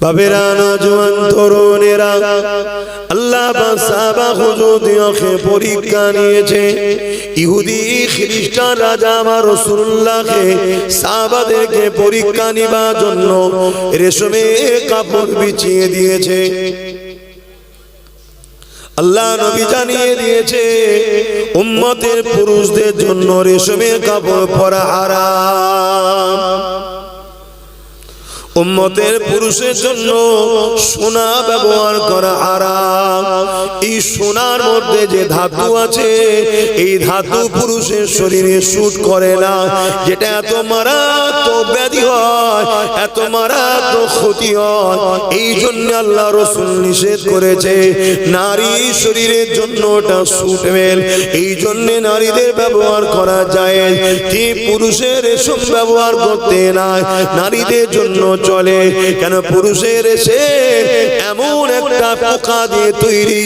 বাবেরা নওজোয়ান তরুণেরা, আল্লাহ পাক সাহাবা হুজুরদেরকে পরীক্ষা নিয়েছে। ইহুদি খ্রিস্টান রাজা আমার রাসূলুল্লাহকে সাহাবাদেরকে পরীক্ষা নেবার জন্য রেশমের কাপড় বিছিয়ে দিয়েছে। আল্লাহ নবী জানিয়ে দিয়েছে উম্মতের পুরুষদের জন্য রেশমের কাপড় পরা হারাম, উম্মতের পুরুষের জন্য সোনা ব্যবহার করা হারাম। এই সোনার মধ্যে যে ধাতু আছে, এই ধাতু পুরুষের শরীরে শুট করে না, যেটা এত মারাত্মক ব্যাধি হয়, এত মারাত্মক ক্ষতি হয়। এই জন্য আল্লাহ রাসূল নিষেধ করেছে। নারী শরীরের জন্য ওটা সুটেবল, এই জন্য নারীদের ব্যবহার করা যায়, কি পুরুষের এসব ব্যবহার করতে নাই, নারীদের জন্য চলে। কেন? পুরুষের এসে এমন একটা পোকা দিয়ে তৈরি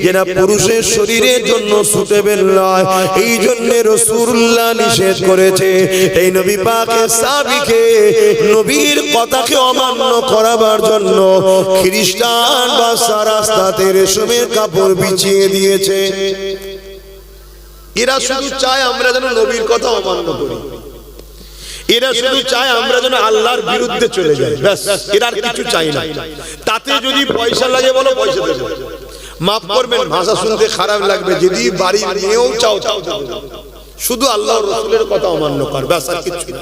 যেটা পুরুষের শরীরের জন্য সুটেবল নয়, এই জন্য রাসূলুল্লাহ নিষেধ করেছে। এই নবী পাকের সাহাবীকে নবীর কথাকে অমান্য করাবার জন্য খ্রিস্টান বা রাস্তাতে রেশমের কাপড় বিছিয়ে দিয়েছে। এরা শুধু চায় আমরা যেন নবীর কথা অমান্য করি, এরা শুধু চায় আমরা যেন আল্লাহর বিরুদ্ধে চলে যাই, ব্যাস, এরা আর কিছু চাই না। তাতে যদি পয়সা লাগে বলো পয়সা দেব, মাফ করবেন ভাষা শুনতে খারাপ লাগবে, যদি বাড়ি নিয়েও চাও চাও, শুধু আল্লাহর রাসূলের কথা অমান্য কর, ব্যাস, আর কিছু না।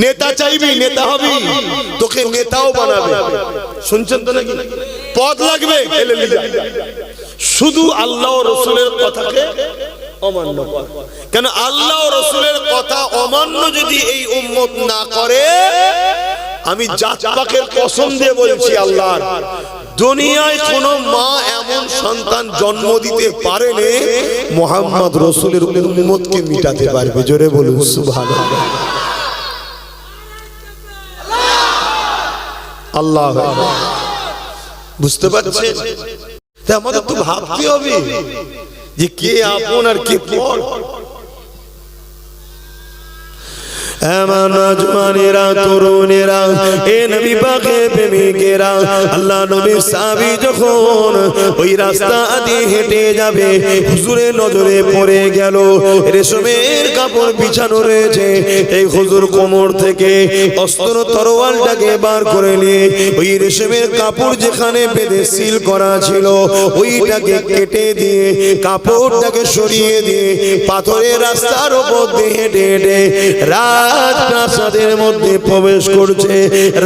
নেতা চাইবি, নেতা হবি, তোকে নেতাও বানাবে, শুনছেন তো নাকি? পদ লাগবে, শুধু আল্লাহ রাসূলের কথাকে অমান্য কর। কেন? আল্লাহ রাসূলের কথা অমান্য যদি এই উম্মত না করে, আমি জাত পাকের কসম দিয়ে বলছি আল্লাহর, দুনিয়ায় কোন মা এমন সন্তান জন্ম দিতে পারেনি মুহাম্মদ রাসূলের উম্মতকে মিটাতে পারবে। জোরে বলুন সুবহানাল্লাহ। আল্লাহ বুঝতে পারছেন? তাই আমাদের তো ভাবতে হবে যে কে আপন আর কে পর। আমার নওজওয়ানেরা, তরুণেরা, এ নবী পাকের প্রেমিকেরা, আল্লাহ নবীর সাহাবী যখন ওই রাস্তা দিয়ে হেঁটে যাবে, হুজুরের নজরে পড়ে গেল রেশমের কাপড় বিছানো রয়েছে। এই হুজুর কোমর থেকে অস্ত্র তরোয়ালটাকে বার করে নিয়ে ওই রেশমের কাপড় যেখানে বেঁধে সিল করা ছিল ওইটাকে কেটে দিয়ে কাপড়টাকে সরিয়ে দিয়ে পাথরের রাস্তার উপর দিয়ে হেঁটে হেঁটে রাজপ্রাসাদের মধ্যে প্রবেশ করছে।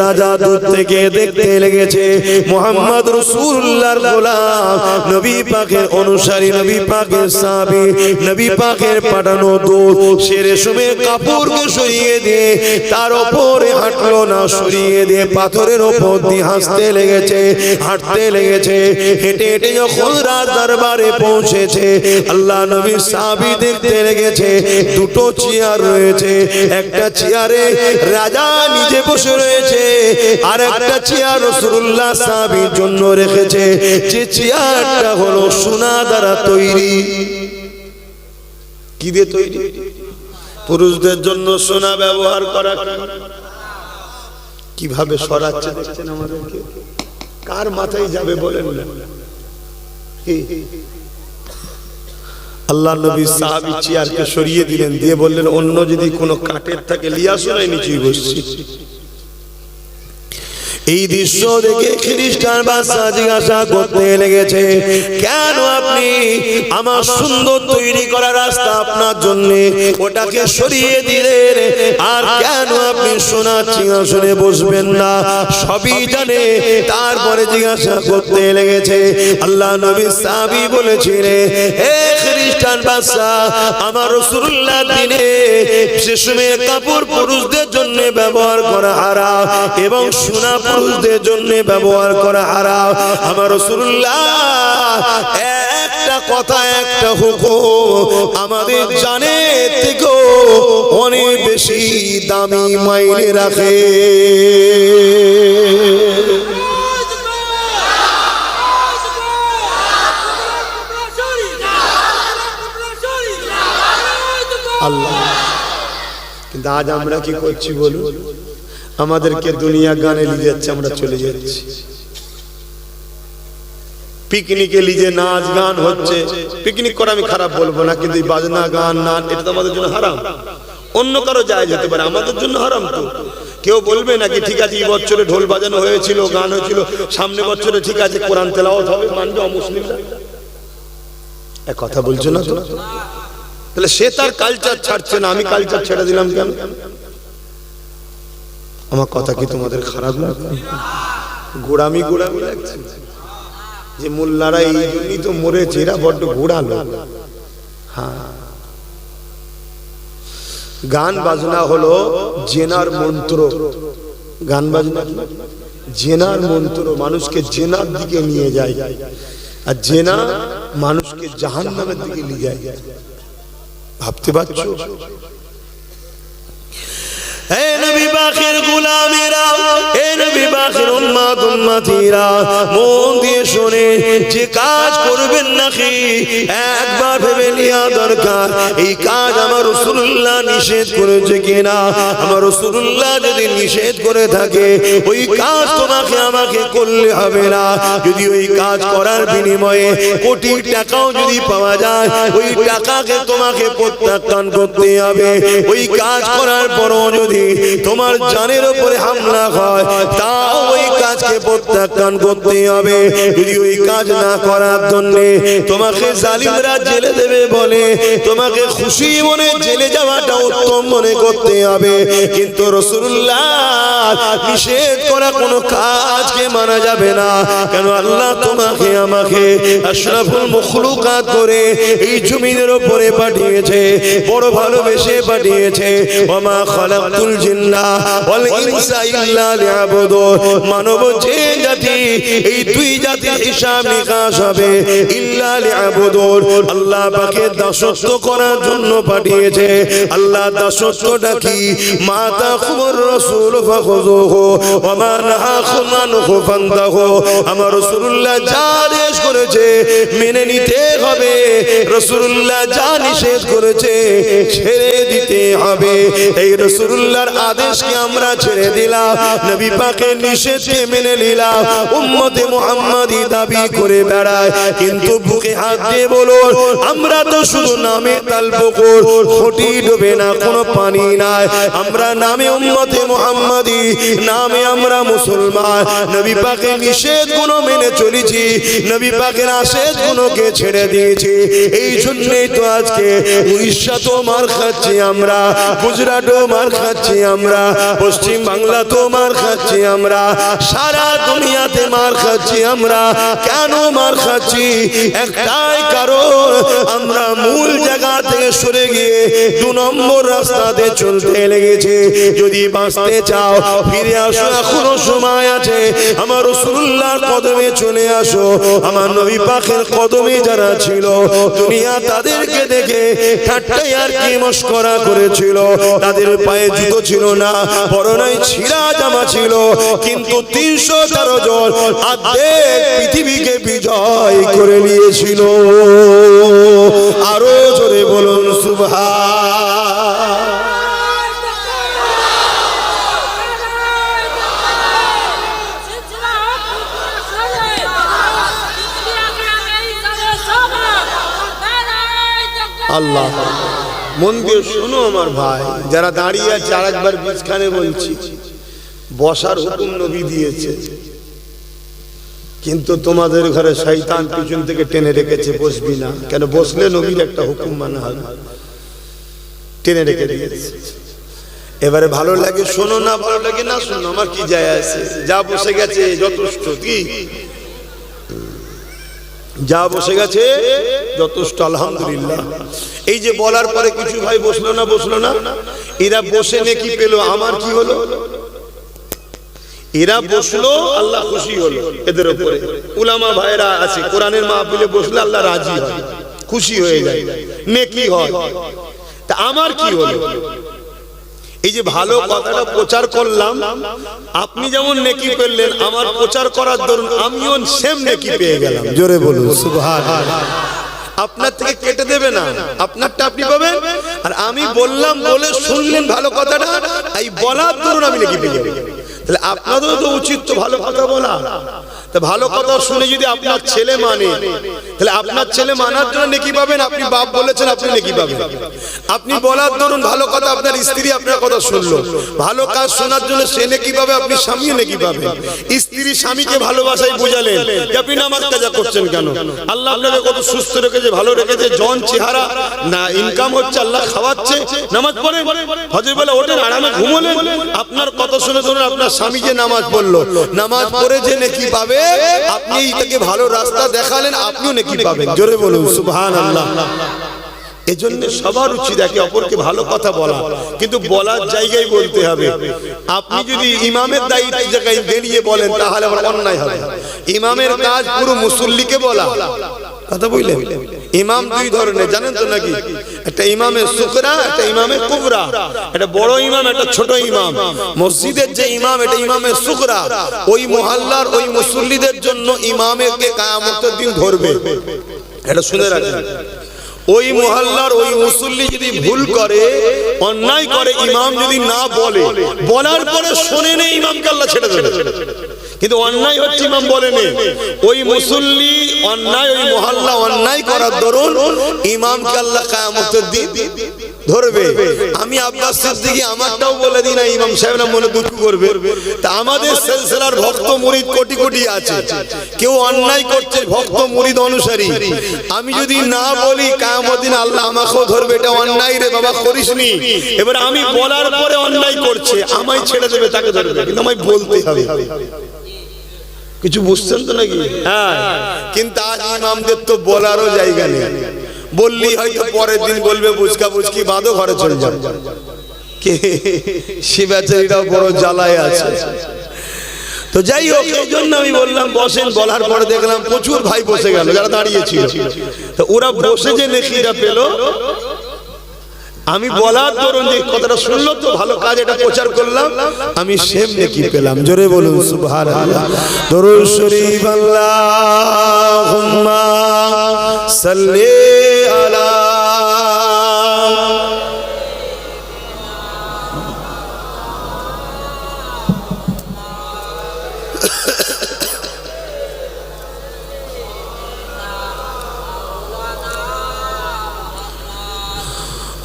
রাজা দূর থেকে দেখতে লেগেছে মুহাম্মদ রাসূলুল্লাহর গোলাম, নবী পাকের অনুসারী, নবী পাকের সাহাবী, নবী পাকের পাঠানো দূত, সে রেশমের কাপড়কে সরিয়ে দিয়ে তার উপরে হাঁটলো না, সরিয়ে দিয়ে পাথরের উপর দিয়ে হাঁটতে লেগেছে, হাঁটতে লেগেছে। হেঁটে হেঁটে যখন রাজ দরবারে পৌঁছেছে, আল্লাহ নবীর সাহাবী দেখতে লেগেছে দুটো চেয়ার রয়েছে, একটা চেয়ারে রাজা নিজে বসে রয়েছে, আর একটা চেয়ার রাসূলুল্লাহ সাহাবীর জন্য রেখেছে। যে চেয়ারটা হলো সোনা দ্বারা তৈরি। কি দিয়ে তৈরি? পুরুষদের জন্য সোনা ব্যবহার করা। কিভাবে সরাচ্ছে দেখছেন আমাদেরকে? কার মাথায় যাবে বলেন না? আল্লাহ নবী সাহাবী চেয়ারকে সরিয়ে দিলেন, দিয়ে বললেন অন্য যদি কোনো কাঠের থাকে লিয়া শোনাই নিচেই বসছি। এই দৃশ্য দেখে খ্রিস্টান বাদশা জিজ্ঞাসা করতে লেগেছে, কেন আপনি আমার সুন্দর তৈরি করা রাস্তা আপনার জন্য ওটাকে সরিয়ে দিলেন, আর কেন আপনি সোনার সিংহাসনে বসবেন না? সবই জানে, তারপরে জিজ্ঞাসা করতে লেগেছে। আল্লাহ নবী সাহাবী বলেছিলেন, হে খ্রিস্টান বাদশা, আমার রাসূলুল্লাহ দিনে রেশমের কাপড় পুরুষদের জন্য ব্যবহার করা হারাম এবং সোনা পুরুষদের জন্য ব্যবহার করা হারাম। আমার রাসূলুল্লাহ একটা কথা, একটা হুকুম আমাদের জানের থেকেও অনেক বেশি দামি মাইনে রাখে। আল্লাহ, কিন্তু আজ আমরা কি করছি বলুন? আমাদেরকে দুনিয়া গানে নিয়ে যাচ্ছে, আমরা চলে যাচ্ছি। পিকনিকে লিজে নাচ গান হচ্ছে, পিকনিক করা আমি খারাপ বলবো না, কিন্তু বাজনা গান নাচ এটা তো আমাদের জন্য হারাম। অন্য কারো জায়েজ হতে পারে, আমাদের জন্য হারাম। তো কেউ বলবে নাকি ঠিক আছে এই বছরে ঢোল বাজানো হয়েছিল, গান হয়েছিল, সামনে বছরে ঠিক আছে কোরআন তেলাওয়াত হবে, মানবে অমুসলিমরা? এক কথা বলছো না তো? তাহলে সে তার কালচার ছাড়ছে না, আমি কালচার ছেড়ে দিলাম কেন? আমার কথা কি তোমাদের খারাপ লাগছে? গোড়ামি গোড়ামি লাগছে যে মোল্লারা এই জন্যই তো মরেছে, এরা বড্ড ঘোড়ালো। হ্যাঁ, গান বাজনা হলো জেনার মন্ত্র। গান বাজনা জেনার মন্ত্র, মানুষকে জেনার দিকে নিয়ে যায়, আর জেনা মানুষকে জাহান্নামের দিকে নিয়ে যায়। ভাবতে পারছো? হে নবী পাকের গোলামেরা, হে নবী পাকের উম্মত উম্মতিরা, মন দিয়ে শুনে যে কাজ করবেন নাকি একবার ভেবে নেওয়া দরকার। এই কাজ আমার রাসূলুল্লাহ নিষেধ করেছে কিনা? আমার রাসূলুল্লাহ যদি নিষেধ করে থাকে ওই কাজ তোমাকে আমাকে করলে হবে না। যদি ওই কাজ করার বিনিময়ে কোটি টাকাও যদি পাওয়া যায়, ওই টাকাকে তোমাকে প্রত্যাখ্যান করতে হবে। ওই কাজ করার পরও যদি তোমার জানের উপরে হামলা হয়, তাও ওই কাজকে প্রত্যাখ্যান করতে হবে। যদি ওই কাজ না করার জন্য তোমাকে জালিমরা জেলে দেবে বলে তোমাকে খুশি মনে জেলে যাওয়াটা উত্তম মনে করতে হবে। কিন্তু রাসূলুল্লাহ নিষেধ করা কোনো কাজকে মানা যাবে না। কেন? আল্লাহ তোমাকে আমাকে আশরাফুল মখলুকাত করে এই জমিনের উপরে পাঠিয়েছে, বড় ভালোবেসে পাঠিয়েছে। ওয়া মা খালাকতুল জিন্না ওয়াল ইনসা ইল্লা লিয়াবুদুন। মানব যে জাতি, এই দুই জাতির হিসাব নিকাশ হবে, ইল্লা লিয়াবুদুন, আল্লাহ পাকের দাসত্ব করার জন্য পাঠিয়েছে। আল্লাহ দাসত্বটা কি? মা তাকুমুর রাসূল ফাখুযুহু ওয়া মা নাহাকুম আনহু ফান্তাহু। আমার রাসূলুল্লাহ যা আদেশ করেছে মেনে নিতে হবে, রাসূলুল্লাহ যা নিষেধ করেছে ছেড়ে দিতে হবে। এই রাসূলুল্লাহর আদেশকে আমরা ছেড়ে দিলাম, নবী পাকের নিষেধকে মেনে নিলাম, উম্মতে মুহাম্মাদি দাবি করে বেড়ায়। কিন্তু বুকে হাত দিয়ে বলুন, আমরা তো শুধু নামে তালপুকুর, খুঁটি ডুবে না, কোনো পানি নাই। আমরা নামে উম্মতে মুহাম্মাদি, নামে আমরা মুসলমান। নবী পাকের নিষেধগুলো মেনে চলেছি, নবী পাকের আদেশগুলোকে ছেড়ে দিয়েছি। এই জন্যই তো আজকে উড়িষ্যাতেও মার খাচ্ছি আমরা, গুজরাটও মার খাচ্ছি আমরা, পশ্চিম বাংলা তো মার খাচ্ছি আমরা, সারা দুনিয়াতে মার খাচ্ছি আমরা। কেন মার খাচ্ছি? একটাই কারণ, আমরা মূল জায়গা থেকে সরে গিয়ে 2 নম্বর রাস্তাতে চলতে লেগেছে। যদি বাঁচতে চাও ফিরে আসো, এখনো সময় আছে। আমার রাসূলুল্লাহর কদমে চলে আসো। আমার নবী পাকের কদমে যারা ছিল, দুনিয়া তাদেরকে দেখে ঠাট্টাই আর কি মশকরা করেছিল। তাদের পায়ে জুতো ছিল না, পরনায় ছিঁড়া জামা ছিল, কিন্তু 313 জন অর্ধেক পৃথিবীকে বিজয় করে নিয়েছিল। আরো জোরে বলুন সুবহান। আল্লাহ, মন দিয়ে শোনো আমার ভাই, যারা দাঁড়িয়ে আছে আরেকবার বিছখানে বলছি, বসার হুকুম নবী দিয়েছে, কিন্তু তোমাদের ঘরে শয়তান পিছন থেকে টেনে রেখেছে বসবি না। কেন? বসলে নবীর একটা হুকুম মানা হবে, টেনে রেখে দিয়েছে। এবারে ভালো লাগে শোনো, না ভালো লাগে না শোনো, আমার কি যায় আসে? যা বসে গেছে যথেষ্ট। কি যা বসে গেছে যথেষ্ট, আলহামদুলিল্লাহ। এই যে বলার পরে কিছু ভাই বসলো না, এরা বসে নেকি পেল, আমার কি হলো? এরা বসলো, আল্লাহ খুশি হলো এদের উপরে। উলামা ভাইরা আছে, কোরআনের মাহফিলে বসলে আল্লাহ রাজি হয়, খুশি হয়ে যায়, নেকি হয়। তা আমার কি হলো? এই যে ভালো কথাটা প্রচার করলাম, আপনি যেমন নেকি পেলেন, আমার প্রচার করার দরুন আমিও সেম নেকি পেয়ে গেলাম। জোরে বলুন সুবহানাল্লাহ। আপনার থেকে কেটে দেবে না, আপনারটা আপনি পাবেন। আর আমি বললাম বলে শুনলেন ভালো কথাটা, এই বলার দরুন আমি নেকি পেয়ে যাবো। তাহলে আপনাদেরও তো উচিত তো ভালো কথা বলা। তা ভালো কথা শুনে যদি আপনার ছেলে মানে, তাহলে আপনার ছেলে মানার জন্য নেকি পাবেন। আপনি বাপ বলেছেন, আপনি নেকি পাবেন। আপনি বলার ধরুন ভালো কথা, আপনার স্ত্রী আপনার কথা শুনলো, ভালো কাজ শোনার জন্য সে নেকি পাবে, আপনি স্বামীও নেকি পাবেন। স্ত্রী স্বামীকে ভালোবাসায় বোঝালেন যে আপনি নামাজ কাজা করছেন কেন, আল্লাহ আপনাকে কত সুস্থ রেখেছে, ভালো রেখেছে, জন চেহারা না ইনকাম হচ্ছে, আল্লাহ খাওয়াচ্ছে, নামাজ পড়েন, হজের বেলা ওঠেন, আরামে ঘুমোলেন। আপনার কথা শুনে ধরুন আপনার স্বামী যে নামাজ পড়লো, নামাজ পড়ে যে নেকি পাবে, আপনি তাকে ভালো রাস্তা দেখালেন, আপনিও নেকি পাবেন। জোরে বলুন সুবহানাল্লাহ। এজন্য সবার উচিত একে অপরকে ভালো কথা বলা, কিন্তু বলার জায়গায় বলতে হবে। আপনি যদি ইমামের দায়িত্ব জায়গায় বেরিয়ে বলেন তাহলে আবার অন্যায় হবে। ইমামের কাজ পুরো মুসল্লিকে বলা, কথা বললেন। ইমাম দুই ধরনের জানেন তো নাকি, একটা ইমামে সুকরা, একটা ইমামে কুবরা। একটা বড় ইমাম, একটা ছোট ইমাম। মসজিদের যে ইমাম, এটা ইমামে সুকরা। ওই মহল্লার ওই মুসল্লিদের জন্য ইমামকে কিয়ামতের দিন ধরবে, এটা শুনে রাখেন। ওই মহল্লার ওই মুসল্লি যদি ভুল করে, অন্যায় করে, ইমাম যদি না বলে, বলার পরে শুনে নেই, ইমামকে আল্লাহ ছেড়ে দেবে। কিন্তু অন্যায় হচ্ছে ইমাম বলেনি, ওই মুসল্লি অন্যায়, ওই মহল্লা অন্যায় করার দরুন ইমামকে আল্লাহ কিয়ামতের দিন ধরবে। আমি আব্বাস সিদ্দিকী আমারটাও বলে দিই না, ইমাম সাহেবরা মনে দুঃখ করবে। তা আমাদের সিলসিলার ভক্ত মুরিদ কোটি কোটি আছে, কেউ অন্যায় করছে, ভক্ত মুরিদ অনুসারী। আমি যদি না বলি কিয়ামতের দিন আল্লাহ আমাকেও ধরবে, এটা অন্যায় রে বাবা, করিসনি। এবার আমি বলার পরে অন্যায় করছে, আমায় ছেড়ে দেবে, তাকে ধরবে, কিন্তু আমায় বলতে হবে। কিছু বুঝছেন তো নাকি? হ্যাঁ, কিন্তু আজ ইমামদের তো বলারও জায়গা নেই। বললি হয়তো পরের দিন বলবে বুঝকা বুঝকি বাঁধো, ঘরে চলে যাবে। কে সে বেচারিটাও বড় জ্বালায় আছে। তো যাই হোক, এই জন্য আমি বললাম বসেন। বলার পরে দেখলাম প্রচুর ভাই বসে গেল যারা দাঁড়িয়েছিল। তো ওরা বসে যে নেকিটা পেল, আমি বলার দরুন যে কথাটা শুনলো তো ভালো কাজ, এটা প্রচার করলাম, আমি সেম নেকি পেলাম। জোরে বলুন সুবহানাল্লাহ। দরুদ শরীফ আল্লাহুম্মা সাল্লি আলা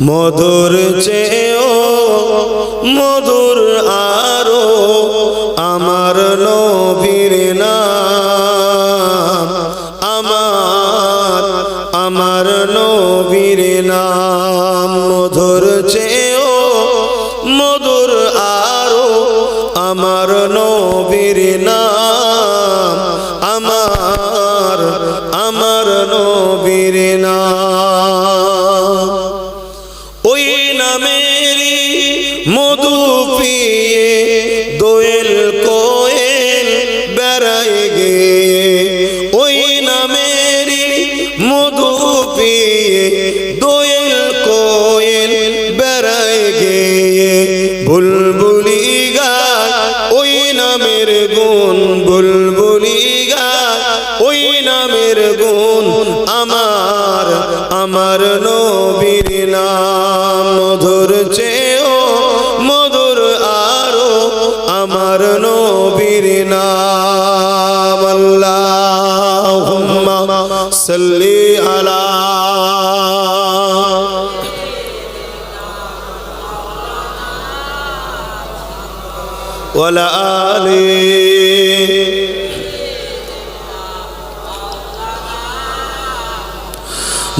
মধুর চেয়েও মধুর আরো আমার নবীর নাম, আমার নবীর নাম। মধুর চেয়েও মধুর আরো আমার নবীর নাম, আমার নবীর নাম। ওই নামেরই মধু পিয়ে দোয়েল কোয়েল বেড়ায় গে, ওই নামেরই মধু পিয়ে দোয়েল কোয়েল বেড়ায় গে। বুলবুলি গায় ওই নামের গুণ, বুলবুলি গায় ওই নামের গুণ, আমার নবীর নাম। মধুর চেয়েও মধুর আরো আমার নবীর নাম। আল্লাহুম্মা সাল্লি আলা ওয়ালা আলি।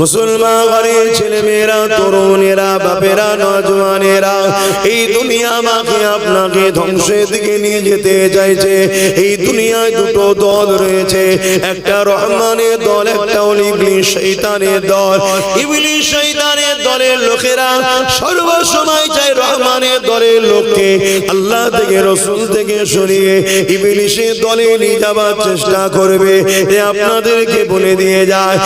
মুসলমান ঘরের ছেলে মেয়েরা, তরুণেরা, বাপেরা, নওজওয়ানেরা, এই দুনিয়া আমাকে আপনাকে ধ্বংসের দিকে নিয়ে যেতে চাইছে। এই দুনিয়ায় দুটো দল রয়েছে, একটা রহমানের দল, একটা ইবলিস শয়তানের দল। ইবলিস শয়তানের দলের লোকেরা সর্বসময় চায় রহমানের দলের লোককে আল্লাহ থেকে, রাসূল থেকে সরিয়ে ইবলিসের দলে নিয়ে যাবার চেষ্টা করবে। আপনাদেরকে বলে দিয়ে যায়,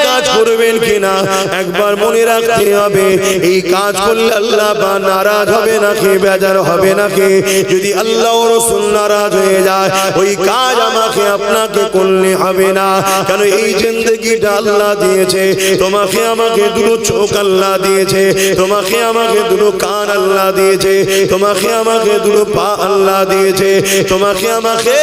কাজ করবেন কিনা একবার মনে রাখতে হবে। এই কাজ করলে আল্লাহ বা নারাজ হবে নাকি বেজার হবে নাকি? যদি আল্লাহ ও রাসূল নারাজ হয়ে যায় ওই কাজ আমাকে আপনাকে করলে হবে না। কেন এই জিন্দেগিটা আল্লাহ দিয়েছে, তোমাকে আমাকে দুটো চোখ আল্লাহ দিয়েছে, তোমাকে আমাকে দুটো কান আল্লাহ দিয়েছে, তোমাকে আমাকে দুটো পা আল্লাহ দিয়েছে, তোমাকে আমাকে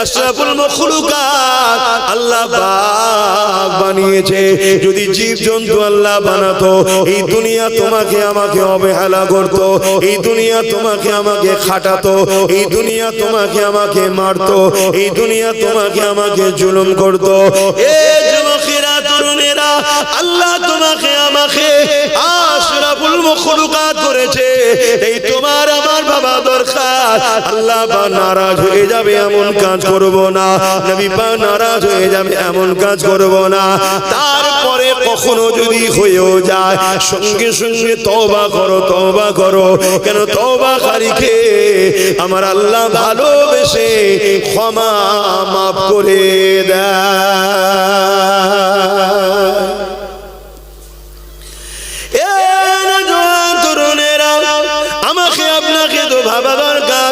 আশরাফুল মাখলুকাত আল্লাহ পাক বানিয়েছে। যদি জীবজন্তু আল্লাহ বানাতো এই দুনিয়া তোমাকে আমাকে অবহেলা করতো, এই দুনিয়া তোমাকে আমাকে খাটাতো, এই দুনিয়া তোমাকে আমাকে মারতো, এই দুনিয়া তোমাকে আমাকে জুলুম করতো। এ যুবকেরা তরুণেরা, আল্লাহ তোমাকে আমাকে আশরাফুল মাখলুকাত করেছে, এই তোমার আমার বাবা দরকার। আল্লাহ পাক নারাজ হয়ে যাবে এমন কাজ করব না, নবী পাক নারাজ হয়ে যাবে এমন কাজ করব না। তারপরে কখনো যদি হয়েও যায় সঙ্গে সঙ্গে তওবা করো, তওবা করো। কেন তওবাকারীকে আমার আল্লাহ ভালোবেসে ক্ষমা মাফ করে দেয়। আমাকে আপনাকে তো ভাবা দরকার,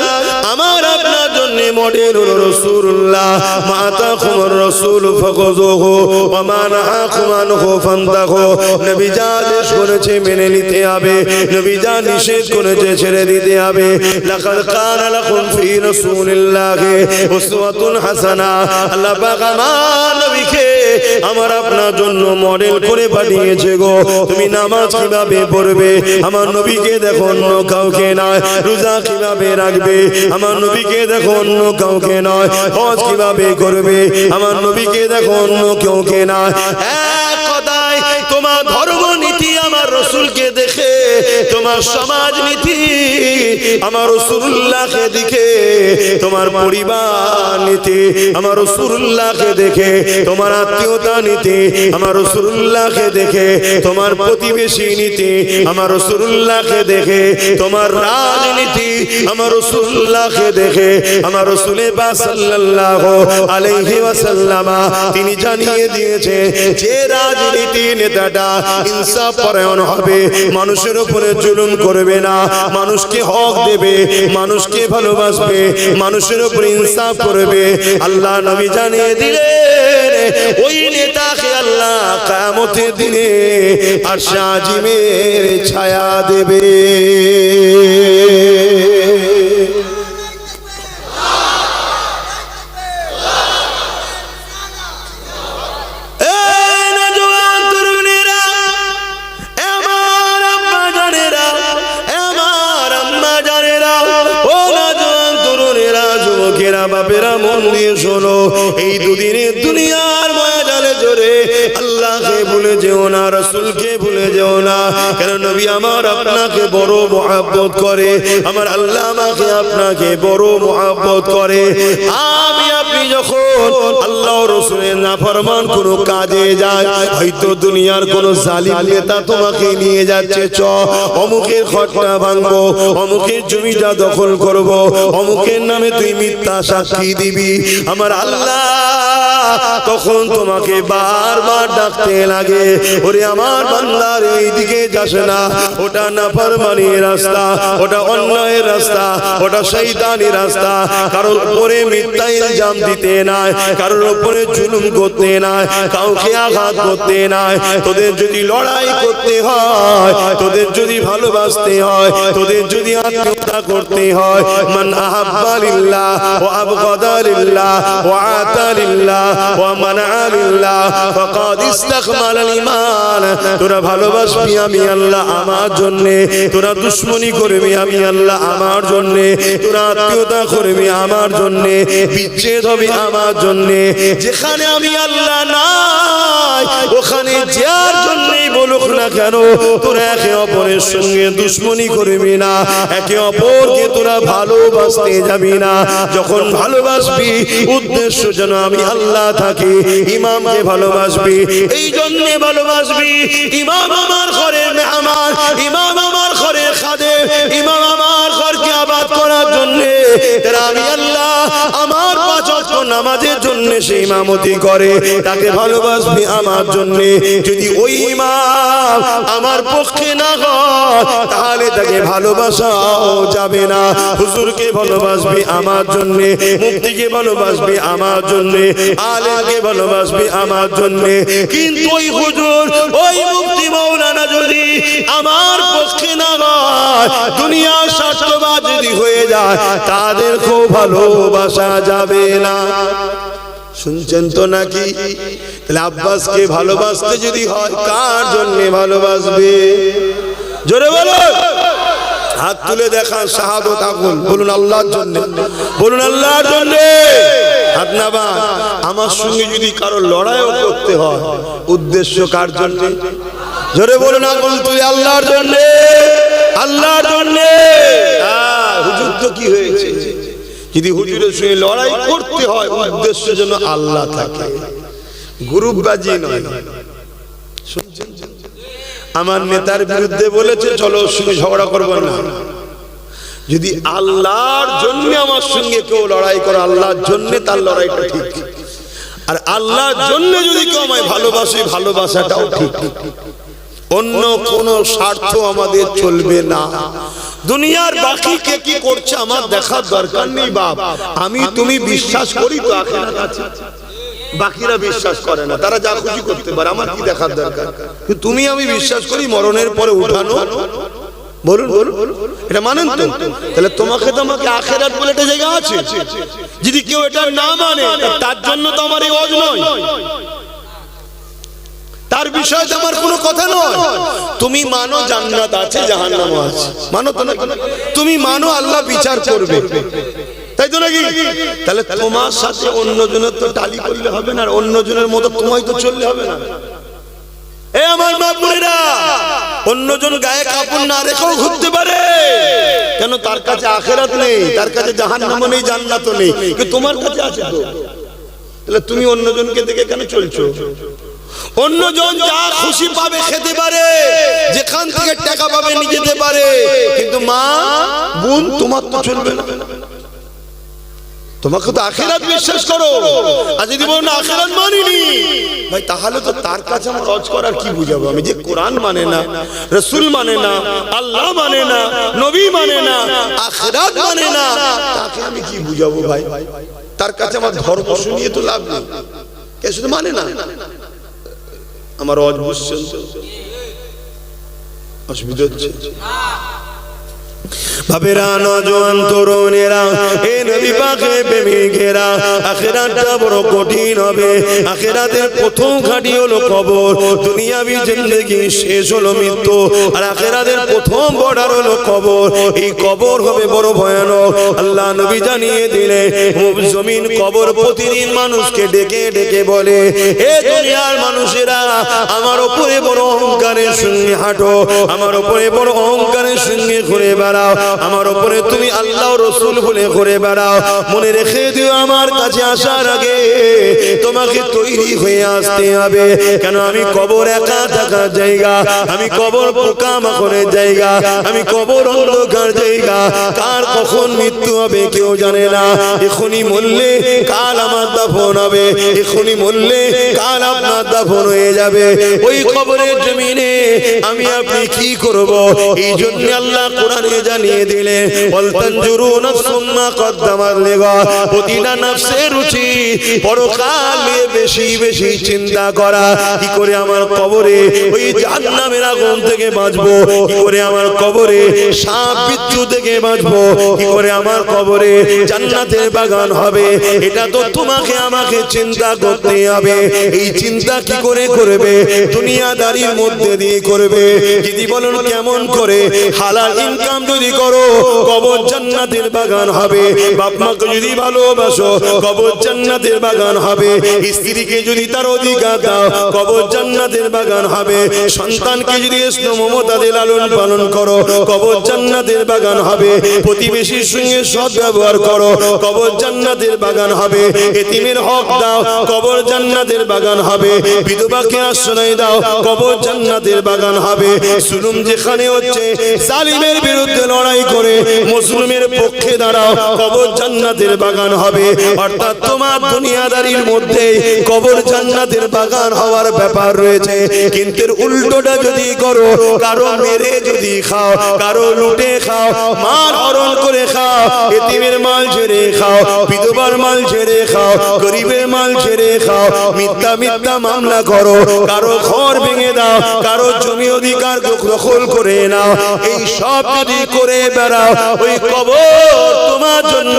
আমার আপনার জন্য মডেল হলো রাসূলুল্লাহ। মাতাকুমুর রাসূল ফাখুযুহু ওয়া মা নাহাকুম আনহু ফান্তাহু। নবী যা আদেশ করেছে মেনে নিতে হবে, নবী যা নিষেধ করেছে ছেড়ে দিতে হবে। লাকাদ কানা লাকুম ফি রাসূলিল্লাহি উসওয়াতুন হাসানাহ। আল্লাহ পাক আমার নবীকে আমার আপনার জন্য মডেল করে পাঠিয়েছে গো। তুমি নামাজ কিভাবে পড়বে আমার নবীকে দেখো, অন্য কাউকে নয়। রোজা কিভাবে রাখবে আমার নবীকে দেখো, অন্য কাউকে নয়। হজ কিভাবে করবে আমার নবীকে দেখো, অন্য কাউকে নয়। এক কথায় তোমার ধর্ম নীতি আমার রাসূলকে দেখে, তোমার সমাজ নীতি আমার রাসূলুল্লাহকে দেখে, তোমার পরিবার নীতি আমার রাসূলুল্লাহকে দেখে, তোমার আত্মীয়তা নীতি আমার রাসূলুল্লাহকে দেখে, তোমার প্রতিবেশী নীতি আমার রাসূলুল্লাহকে দেখে, তোমার রাজনীতি আমার রাসূলুল্লাহকে দেখে। আমার রাসূল পাক সাল্লাল্লাহু আলাইহি ওয়াসাল্লাম তিনি জানিয়ে দিয়েছে যে রাজনীতি নেতাটা ইনসাফ পরায়ণ হবে, মানুষের উপরে জুলুম করবে না, মানুষকে হক দেবে, মানুষকে ভালোবাসবে, মানুষের উপরে ইনসাফ করবে, আল্লাহ নবী জানিয়ে দিলেন ওই নেতাকে আল্লাহ কিয়ামতের দিনে আরশে আজিমের ছায়া দেবে। বাপেরা মন দিয়ে শোনো, এই দুদিনের দুনিয়ার ময়দানে জোরে আল্লাহকে ভুলে যেও না, রাসূলকে ভুলে যেও না। কেন নবী আমার আপনাকে বড় মহব্বত করে, আমার আল্লাহ আমাকে আপনাকে বড় মহব্বত করে। আমি আপনি যখন আল্লাহ রাসূলের নাফরমান কোনো কাজে যায়, হয়তো দুনিয়ার কোন জালিম নেতা তোমাকে নিয়ে যাচ্ছে, চ অমুকের ঘরটা ভাঙবো, অমুকের জমিটা দখল করব, অমুকের নামে তুই মিথ্যা সাক্ষী দিবি, আমার আল্লাহ তখন তোমাকে বারবার ডাকতে লাগে, ওরে আমার বান্দার এইদিকে যাস না, ওটা নাফরমানির রাস্তা, ওটা অন্যায়ের রাস্তা, ওটা শয়তানি রাস্তা। কারোর উপরে মিথ্যা ইলজাম দিতে নাই, কারোর উপরে জুলুম করতে নাই, কাউকে আঘাত করতে নাই। তোদের যদি লড়াই করতে হয়, তোদের যদি ভালোবাসতে হয়, তোদের যদি আত্মীয়তা করতে হয়, মান আহাব্বা লিল্লাহ ওয়া আবগাদা লিল্লাহ ওয়া আতা লিল্লাহ ওয়া মানা লিল্লাহ ফাকাদ ইসতাকমালাল ঈমান। তোরা ভালোবাসবি আমি আল্লাহ আমার জন্য, তোরা দুশমনি করবি আমি আল্লাহ আমার জন্য, তোরা আত্মীয়তা করবি আমার জন্য, বিচ্ছেদ হবে আমার জন্য। যেখানে আমি আল্লাহ নাই ওখানে যার জন্যই বলুক না কেন তোরা একে অপরের সঙ্গে দুশমনি করবি না, একে অপরকে তোরা ভালোবাসতে যাবি না। যখন ভালোবাসবি উদ্দেশ্য যেন আমি আল্লাহ থাকি। ইমামকে ভালোবাসবি এই জন্য ভালোবাসবি, ইমাম আমার ঘরের মেহমান, ইমাম আমার ঘরের খাদেম, ইমাম আমার ঘরকে আবাদ করার জন্য। আমি আল্লাহ আমার ৫ ওয়াক্ত নামাজের জন্য সে ইমামতি করে তাকে ভালোবাসবে আমার জন্য। যদি ওই ইমাম আমার পক্ষে না হয় তাহলে তাকে ভালোবাসাও যাবে না। হুজুরকে ভালোবাসবে আমার জন্য, মুফতিকে ভালোবাসবে আমার জন্য, আলেমকে ভালোবাসবে আমার জন্য। কিন্তু ওই হুজুর ওই মুফতি মাওলানা যদি আমার পক্ষে না হয়, দুনিয়ার স্বার্থবাদ যদি হয়ে যায়, তাদেরকেও ভালোবাসা যাবে না। শুনছেন তো নাকি? তাহলে আব্বাসকে ভালোবাসতে যদি হয়, কার জন্য ভালোবাসবে? জোরে বলো, হাত তুলে দেখান, শাহাদত আগুন বলুন আল্লাহর জন্য, বলুন আল্লাহর জন্য। হাত নাবা। আমার সঙ্গে যদি কারো লড়াইও করতে হয়, উদ্দেশ্য কার জন্য? জোরে বলুন আগুন তুলে, আল্লাহর জন্য, আল্লাহর জন্য। হুজুর তো কি হয়েছে, যদি হুজুরের সঙ্গে লড়াই করতে হয়, উদ্দেশ্য যেন আল্লাহ থাকে, গ্রুপবাজি নয়। শুনছেন? আমার নেতার বিরুদ্ধে বলেছে চলো সঙ্গে ঝগড়া করবো না। যদি আল্লাহর জন্য আমার সঙ্গে কেউ লড়াই করে, আল্লাহর জন্য তার লড়াইটা ঠিক। আর আল্লাহর জন্য যদি কেউ আমায় ভালোবাসে, ভালোবাসাটাও ঠিক। অন্য কোন স্বার্থ আমাদের চলবে না। দুনিয়ার বাকি কে কি করছে আমার দেখার দরকার নেই বাপ। আমি তুমি বিশ্বাস করি তো আখিরাত আছে, বাকিরা বিশ্বাস করে না, তারা যা খুশি করতে পারে, আমার কি দেখার দরকার? কিন্তু তুমি আমি বিশ্বাস করি মরণের পরে উঠানো। বলুন বলুন, এটা মানেন তো? তাহলে তোমাকে তোমাকে আখিরাত বলে একটা জায়গা আছে। যদি কেউ এটা না মানে, তার জন্য তো আমার এই ওয়াজ নয়, তার বিষয়ে তো আমার কোনো কথা নয়। তুমি মানো জান্নাত আছে, জাহান্নাম আছে, মানো তো না? তুমি মানো আল্লাহ বিচার করবে, তাই তো নাকি? তাহলে তোমার সাথে অন্যজনের তো টালি করলে হবে না, আর অন্যজনের মতো তোমায় তো চললে হবে না। এ আমার মা বোনেরা, অন্যজন গায়ে কাপড় না রেখেও ঘুরতে পারে, কেন? তার কাছে আখিরাত নেই, তার কাছে জাহান্নাম নেই, জান্নাতও নেই, কিন্তু তোমার কাছে আছে তো। তাহলে তুমি অন্যজনকে দেখে কেন চলছো? অন্যজন যা খুশি পাবে খেতে পারে, যেখান থেকে টাকা পাবে নিয়ে যেতে পারে, কিন্তু মা বোন তোমার তো চলবে না। তোমাকে তো আখিরাত বিশ্বাস করো, আর যদি বলো না আখিরাত মানিনি, ভাই তাহলে তো তার কাছে আমার হজ করার কি বুঝাবো? আমি যে কোরআন মানে না, রাসূল মানে না, আল্লাহ মানে না, নবী মানে না, আখিরাত মানে না, তাকে আমি কি বুঝাবো ভাই? তার কাছে আমার ধর্ম শুনিয়ে তো লাভ নেই, কে শুধু মানে না। আমার হজ বুঝছেন তো? অসুবিধা হচ্ছে? বাবেরা, নওজোয়ান তরুণেরা, এ নবী পাকের প্রেমিকেরা, আখিরাতটা বড় কঠিন হবে। আখিরাতের প্রথম ঘাঁটি হলো কবর। দুনিয়াবি জিন্দেগি শেষ হলো মৃত্যু, আর আখিরাতের প্রথম বর্ডার হলো কবর। এই কবর হবে বড় ভয়ানক। আল্লাহ নবী জানিয়ে দিলে জমিন কবর প্রতিদিন মানুষকে ডেকে ডেকে বলে, এ দুনিয়ার মানুষেরা, আমার উপরে বড় অহংকারের সঙ্গে হাঁটো, আমার উপরে বড় অহংকারের সঙ্গে ঘুরে বেড়াও, আমার উপরে তুমি আল্লাহ রাসূল বলে ঘুরে বেড়াও। মনে রেখে দিও, আমার কাছে আসার আগে তোমাকে তৈরি হয়ে আসতে হবে। কেন? আমি কবর একা থাকার জায়গা, আমি কবর পোকামাকড়ের জায়গা, আমি কবর অন্ধকার জায়গা। কার কখন মৃত্যু হবে কেউ জানে না। এখনই মরলে কাল আমার দাফন হবে, এখনই মরলে কাল আপনার দাফন হয়ে যাবে। ওই কবরের জমিনে আমি আপনি কি করব? এই জন্য আল্লাহ কোরআনে জানিয়ে দিলে, ওয়াল তানজুরু নাফসুম মা কদ্দামাত লিগাদ। প্রতিটা নফসের উচিত পরকাল নিয়ে বেশি বেশি চিন্তা করা। কি করে আমার কবরে ওই জাহান্নামের আগুন থেকে বাঁচবো, কি করে আমার কবরে সাপ বিচ্ছু থেকে বাঁচবো, কি করে আমার কবরে জান্নাতের বাগান হবে, এটা তো তোমাকে আমাকে চিন্তা করতে হবে। এই চিন্তা কি করে করবে? দুনিয়াদারির মধ্যে দিয়ে করবে। যদি বলেন কেমন করে? হালাল ইনকাম যদি করো, কবর জান্নাতের বাগান হবে। বাপ মাকে যদি ভালোবাসো, কবর জান্নাতের বাগান হবে। স্ত্রীকে যদি তার অধিকার দাও, কবর জান্নাতের বাগান হবে। সন্তানকে যদি স্নেহ মমতা দিয়ে লালন পালন করো, কবর জান্নাতের বাগান হবে। প্রতিবেশীর সঙ্গে সৎ ব্যবহার করো, কবর জান্নাতের বাগান হবে। এতিমের হক দাও, কবর জান্নাতের বাগান হবে। বিধবাকে আশ্রয় দাও, কবর জান্নাতের বাগান হবে। জুলুম যেখানে হচ্ছে, জালিমের বিরুদ্ধে লড়াই করে মুসলিমের পক্ষে দাঁড়াও, কবর জান্নাতের বাগান হবে। অর্থাৎ তোমার দুনিয়াদারির মধ্যে কবর জান্নাতের বাগান হওয়ার ব্যাপার রয়েছে। কিন্তু উল্টোটা যদি করো, কারো মেরে যদি খাও, কারো লুটে খাও, মাল হরণ করে খাও, এতিমের মাল ছেড়ে খাও, বিধবার মাল ছেড়ে খাও, গরিবের মাল ছেড়ে খাও, মিথ্যা মিথ্যা মামলা করো, কারো ঘর ভেঙে দাও, কারো জমি অধিকার দখল করে নাও, এই সব যদি করে বেড়াও, ওই কবর তোমার জন্য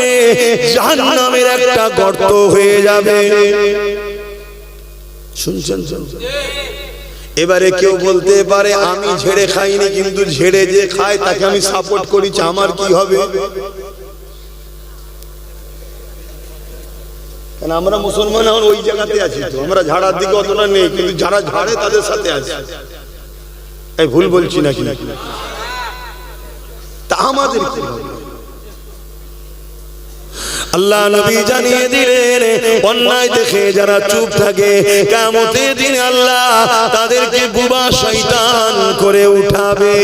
জাহান্নামের একটা গর্ত হয়ে যাবে। শুনছেন? এবারে কেউ বলতে পারে আমি ঝেড়ে খাইনি, কিন্তু ঝেড়ে যে খায় তাকে আমি সাপোর্ট করেছি, আমার কি হবে? কারণ আমরা মুসলমান এখন ওই জায়গাতে আছি, তো আমরা ঝাড়ার দিকে অতটা নেই, কিন্তু যারা ঝাড়ে তাদের সাথে আছে। এই ভুল বলছি নাকি? তা আমাদের কি হবে? আল্লাহ নবী জানিয়ে দিলেন, অন্যায় দেখে যারা চুপ থাকে, কিয়ামতের দিন আল্লাহ তাদেরকে বুবা শয়তান করে উঠাবে।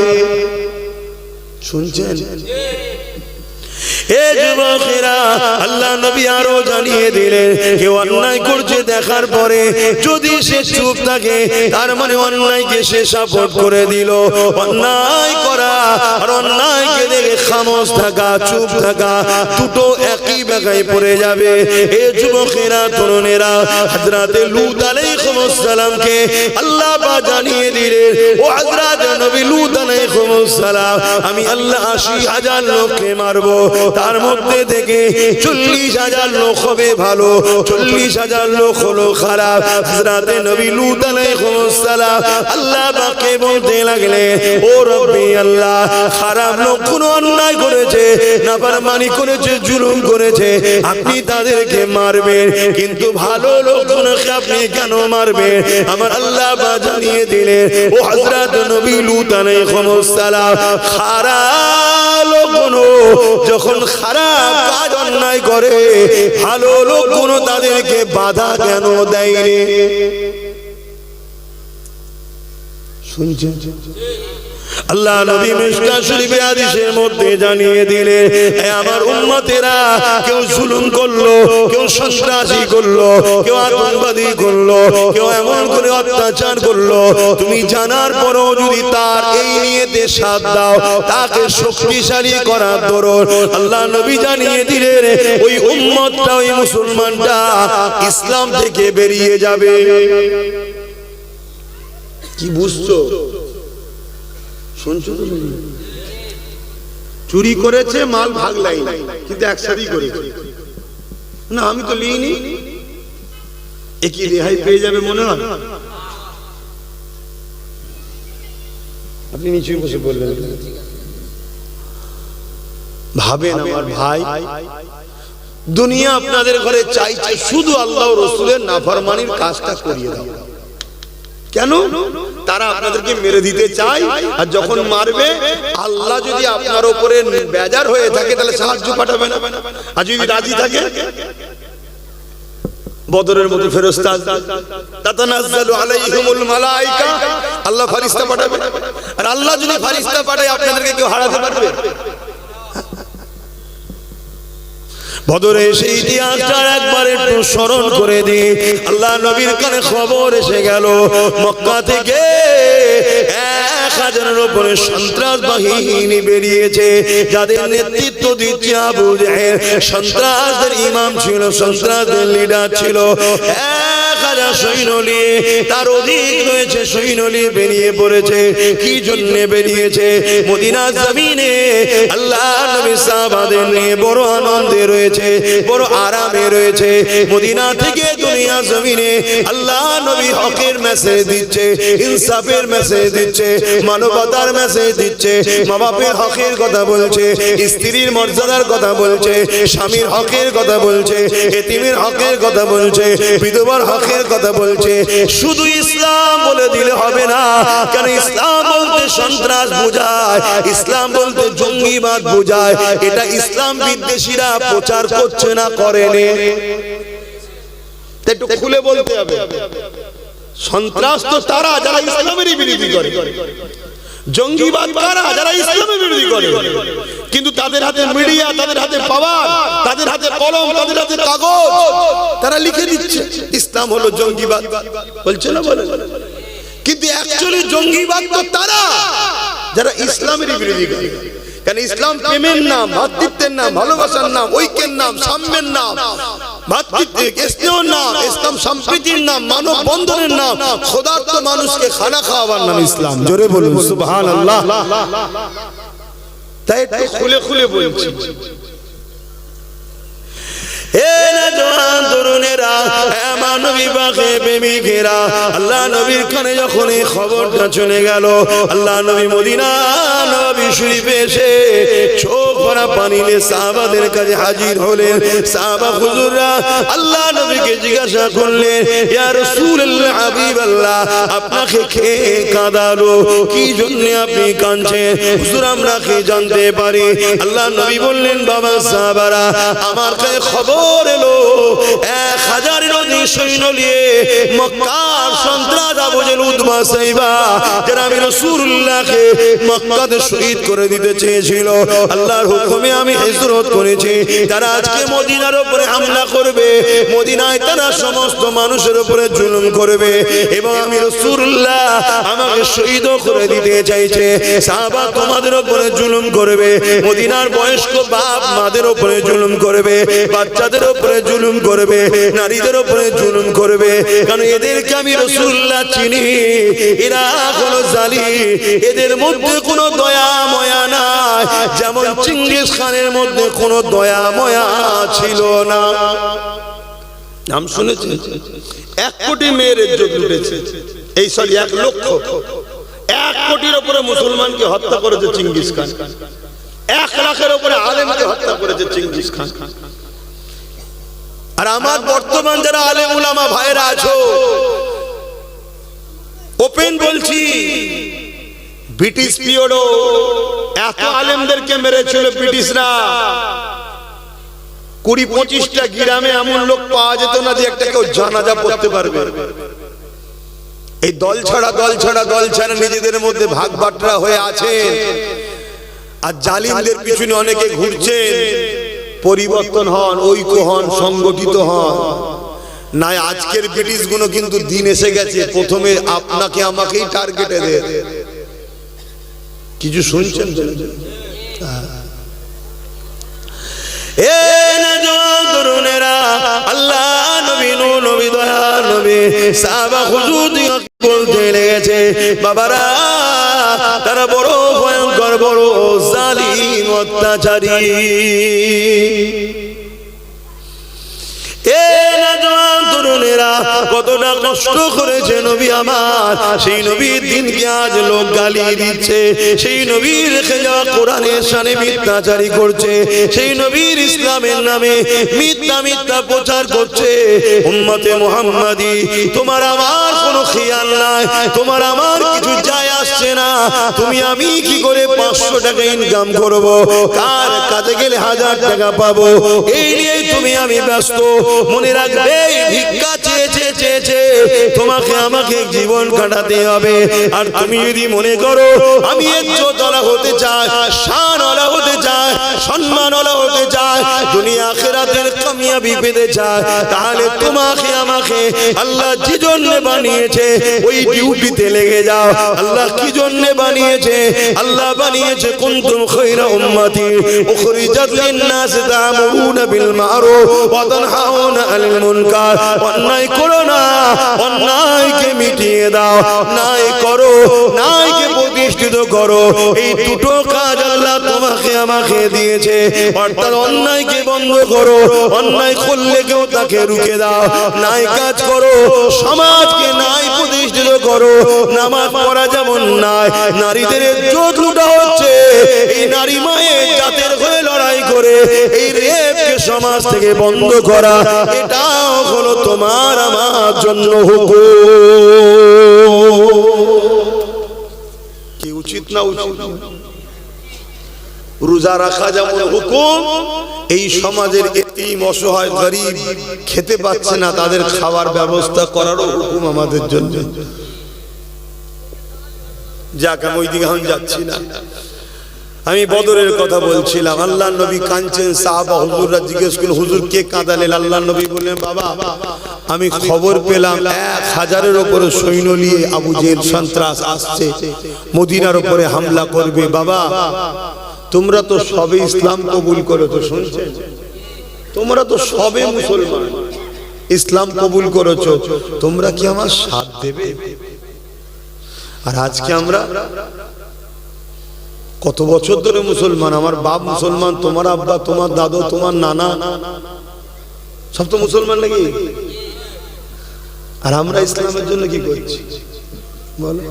শুনছেন? এ যুবকেরা, আল্লাহ নবী আরো জানিয়ে দিলেন, কেউ অন্যায় করছে দেখার পরে যদি সে চুপ থাকে, তার মানে অন্যায়কে সে সাপোর্ট করে দিল। অন্যায় করা আর অন্যায়কে দেখে খামোশ থাকা, চুপ থাকা, দুটো একই জায়গায় পড়ে যাবে। এ যুবকেরা, তরুণেরা, হযরতে লূত আলাইহিস সালামকে আল্লাহ পাক জানিয়ে দিলেন, ও হযরত নবী লূত আলাইহিস সালাম, আমি আল্লাহ ৮০,০০০ লোককে মারবো, তার মধ্যে থেকে ৪০,০০০ লোক হবে ভালো, ৪০,০০০ লোক হলো খারাপ। হযরতে নবী লূত আলাইহিস সালাম আল্লাহ পাককে বলতে লাগলেন, ও রব্বি আল্লাহ, খারাপ লোক কোন অন্যায় করেছে, নাফরমানি করেছে, জুলুম করেছে, আপনি তাদেরকে মারবেন, কিন্তু ভালো লোকজনকে আপনি কেন মারবেন? আমার আল্লাহ পাক জানিয়ে দিলেন, ও হযরত নবী লূত আলাইহিস সালাম, খারাপ লোকগুলো যখন খারাপ কাজ অন্যায় করে, ভালো লোকগুলো তাদেরকে বাধা কেন দেয়নি? শুনছেন? আল্লাহ নবী মিশকাত শরীফের হাদিসের মধ্যে জানিয়ে দিলেন, হে আমার উম্মতেরা, কেউ জুলুম করলো, কেউ সন্ত্রাসী করলো, কেউ আতঙ্কবাদী করলো, কেউ এমন করে অত্যাচার করলো, তুমি জানার পরও যদি তার এই নিয়তে সাথ দাও, তাকে শক্তিশালী করার দরুন আল্লাহ নবী জানিয়ে দিলেন, ওই উম্মতটা, ওই মুসলমানটা ইসলাম থেকে বেরিয়ে যাবে। কি বুঝছো? শুনছো? চুরি করেছে, মাল ভাগ লাই, কিন্তু একসাথে করেছে না, আমি তো লিইনি, একই রেহাই পেয়ে যাবে মনে হয়? আপনি নিচে বসে বললেন, ভাবেন আমার ভাই, দুনিয়া আপনাদের ঘরে চাইছে শুধু আল্লাহ ও রাসূলের নাফরমানির কাজটা করিয়ে দাও। কেন? তারা আপনাদেরকে মেরে দিতে চায়, আর যখন মারবে, আল্লাহ যদি আপনার উপরে বেজার হয়ে থাকে তাহলে সাহায্য পাঠাবে না, আর যদি রাজি থাকে, বদরের মতো ফেরেশতা তাতানাজ্জালু আলাইহিমুল মালায়েকা, আল্লাহ ফেরেশতা পাঠাবে, আর আল্লাহ যদি ফেরেশতা পাঠায় আপনাদেরকে কেউ হারাতে পারবে? বদরে সেই ইতিহাসটা একবার একটু স্মরণ করে দিই। আল্লাহ নবীর কানে খবর এসে গেল, মক্কা থেকে ১,০০০-এর উপরে সন্ত্রাস বাহিনী বেরিয়েছে, যাদের নেতৃত্ব দিচ্ছে আবু জাহেল, সন্ত্রাসদের ইমাম ছিল, সন্ত্রাসদের লিডার ছিল। ১,০০০ সৈন্য নিয়ে, তার অধিক রয়েছে সৈন্য নিয়ে বেরিয়ে পড়েছে। কি জন্য বেরিয়েছে? মদিনার জমিনে আল্লাহ নবী সাহাবাদের নিয়ে বড় আনন্দে রয়েছে, বড় আরামে রয়েছে। মদিনা থেকে দুনিয়া জমিনে আল্লাহ নবী হকের মেসেজ দিচ্ছে, ইনসাফের মেসেজ দিচ্ছে, মানবতার মেসেজ দিচ্ছে, মা বাপের হকের কথা বলছে, স্ত্রীর মর্যাদার কথা বলছে, স্বামীর হকের কথা বলছে, এতিমের হকের কথা বলছে, বিধবার হকের কথা বলছে। শুধু ইসলাম বলে দিলে হবে না, কারণ ইসলাম বলতে সন্ত্রাস বোঝায়, ইসলাম বলতে জঙ্গিবাদ বোঝায়। এটা ইসলাম বিদ্বেষীরা প্রচার করছে না, করেনি। একটু খুলে বলতে হবে, সন্ত্রাস তো তারা যারা ইসলামেরই বিরোধী করে, জঙ্গিবাদ কারা যারা ইসলামের বিরোধী করে। কিন্তু তাদের হাতে মিডিয়া, তাদের হাতে পাওয়ার, তাদের হাতে কলম, তাদের হাতে কাগজ, তারা লিখে দিচ্ছে ইসলাম হলো জঙ্গিবাদ, বলছে না বলে। কিন্তু অ্যাকচুয়ালি জঙ্গিবাদ তো তারা যারা ইসলামের বিরোধী করে। কারণ ইসলাম প্রেমের নাম, ভ্রাতৃত্বের নাম, ভালোবাসার নাম, ঐক্যের নাম, সাম্যের নাম, ভ্রাতৃত্বের স্নেহের নাম, ইসলাম সম্প্রীতির নাম, মানব বন্ধনের নাম, খোদার্থ মানুষকে খানা খাওয়াবার নাম ইসলাম। জোরে বলুন সুবহানাল্লাহ। তাই একটু খুলে খুলে বলছি। হে নওজওয়ান তরুণেরা, আমার নবী পাকে প্রেমিকেরা, আল্লাহ নবীর কানে যখন এই খবরটা চলে গেল, আল্লাহ নবী মদিনা নবী শরীফে এসে চোখ ভরা পানি নিয়ে সাহাবাদের কাছে হাজির হলেন। সাহাবা হুজুররা আল্লাহ নবীকে জিজ্ঞাসা করলেন, ইয়া রাসূলুল্লাহ, হাবিবাল্লাহ, আপনাকে কে কাঁদালো? কি জন্য আপনি কাঁদছেন? হুজুর, আমরা কি জানতে পারি? আল্লাহ নবী বললেন, বাবা সাহাবারা, আমার কাছে খবর এলো 1000 অধিক সৈন্য নিয়ে মক্কার সন্ত্রাস আবু জেহেল, উতবা, সাইবা, যারা আমি রাসূলুল্লাহকে মক্কাতে শহীদ করে দিতে চেয়েছিল, আল্লাহর হুকুমে আমি হিজরত করেছি। তারা আজকে মদিনার উপরে হামলা করবে, মদিনায় তারা সমস্ত মানুষের উপরে জুলুম করবে, এবং আমি রাসূলুল্লাহ আমাকে শহীদ করে দিতে চাইছে। সাহাবা তোমাদের উপরে জুলুম করবে, মদিনার বয়স্ক বাপ মাদের উপরে জুলুম করবে, বাচ্চাদের উপরে জুলুম করবে, নারীদের উপরে জুলুম করবে। কারণ এদেরকে আমি রাসূলুল্লাহ চিনি, এরা হলো জালিম, এদের মধ্যে কোনো দয়া ময়া নাই, যেমন চিঙ্গিস খানের মধ্যে কোনো দয়া ময়া ছিল না। নাম শুনেছেন? 1 কোটি মেয়ের ইজ্জত লুটেছে, এই সরি 1 লক্ষ, 1 কোটির উপরে মুসলমানকে হত্যা করেছে চিঙ্গিস খান, 1 লাখের উপরে আলেমকে হত্যা করেছে চিঙ্গিস খান। আর আমার বর্তমান যারা আলেম উলামা ভাইরা আছো, ওপেন বলছি, ব্রিটিশ পিরিয়ডও এত আলেমদেরকে মেরেছিল ব্রিটিশরা। 20-25টা গ্রামে এমন লোক পাওয়া যেত না যে একটা কেউ জানাজা পড়তে পারবে। এই দল ছাড়া নিজেদের মধ্যে ভাগ বাটরা হয়ে আছে, আর জালিমদের পিছনে অনেকে ঘুরছেন। পরিবর্তন হন, ঐক্য হন, সংগঠিত হন। না, আজকের ব্রিটিশ গুলো কিন্তু দিন এসে গেছে, প্রথমে আপনাকে আমাকেই টার্গেটে দেয়। কিছু শুনছেন? এ নওজওয়ান তরুণেরা, আল্লাহ নবী, নবী দয়ার নবী, সাহাবা হুজুর বলতে লেগেছে, বাবারা তারা বড় ভয়ঙ্কর, বড় জালিম, অত্যাচারী। এ নওজওয়ান তরুণেরা, কতটা কষ্ট করেছে নবী আমার, সেই নবীর দিনকে আজ লোক গালি দিচ্ছে, সেই নবীর রেখে যাওয়া কোরআনের শানে মিথ্যাচারী করছে, সেই নবীর ইসলামের নামে মিথ্যা প্রচার করছে। উম্মতে মুহাম্মাদি, তোমার আমার কোনো খেয়াল নাই, তোমার আমার কিছু যায় আসছে না। তুমি আমি কি করে 500 টাকা ইনকাম করব, কার কাছে গেলে 1000 টাকা পাবো, এই নিয়ে তুমি আমি ব্যস্ত। মনে রাখবে, ভিক্ষা চেয়েছে তোমাকে আমাকে জীবন কাটাতে হবে। আর তুমি যদি মনে করো আমি ইজ্জতওয়ালা হতে চাই, শানওয়ালা হতে চাই, সম্মানওয়ালা হতে চাই, দুনিয়া আখিরাতের কামিয়াবি পেতে চাই, তাহলে তোমাকে আমাকে আল্লাহ যে জন্য বানিয়েছে ওই ডিউটিতে লেগে যাও। আল্লাহ কি জন্য বানিয়েছে? আল্লাহ বানিয়েছে কুনতুম খায়রা উম্মতি উখরিজাত লিন-নাস তা'মুরুনা বিল মা'রুফ ওয়া তানহাউনা আনিল মুনকার। অন্যায় করো না, অন্যায়কে মিটিয়ে দাও, ন্যায় করো, ন্যায়কে প্রতিষ্ঠিত করো। এই দুটো কাজ আল্লাহ তোমাকে আমাকে দিয়েছে। অর্থাৎ অন্যায়কে বন্ধ করো, অন্যায় করলে কেউ তাকে রুখে দাও, ন্যায় কাজ করো, সমাজকে ন্যায় প্রতিষ্ঠিত করো। নামাজ পড়া যেমন নাই, নারীদের ইজ্জত লুটা হচ্ছে, এই নারী মায়ের জাতের হয়ে লড়াই করে এই রেপকে সমাজ থেকে বন্ধ করা, এটাও হলো তোমার আমার জন্য হুকুম। কি উচিত না উচিত? রোজা রাখা যেমন হুকুম, এই সমাজের এতিম অসহায় গরিব খেতে পাচ্ছে না, তাদের খাবার ব্যবস্থা করারও হুকুম আমাদের জন্য। যাক, আমি ওই দিকে এখন যাচ্ছি না। আমি বদরের কথা বলছিলাম। আল্লাহ নবী কাঁদছেন, সাহাবা হুজুররা জিজ্ঞেস করলেন, হুজুর কে কাঁদালেন? আল্লাহ নবী বললেন, বাবা আমি খবর পেলাম 1000-এর উপরে সৈন্য নিয়ে আবু জেহেল সন্ত্রাস আসছে, মদিনার উপরে হামলা করবে। বাবা তোমরা তো সবে ইসলাম কবুল করেছো, শুনছেন? তোমরা তো সবে মুসলমান, ইসলাম কবুল করেছো, তোমরা কি আমার সাথ দেবে? আর আজকে আমরা কত বছর ধরে মুসলমান, আমার বাপ মুসলমান, তোমার আব্বা, তোমার দাদু, তোমার নানা সব তো মুসলমান নাকি? আর আমরা ইসলামের জন্য কি করছি বলো?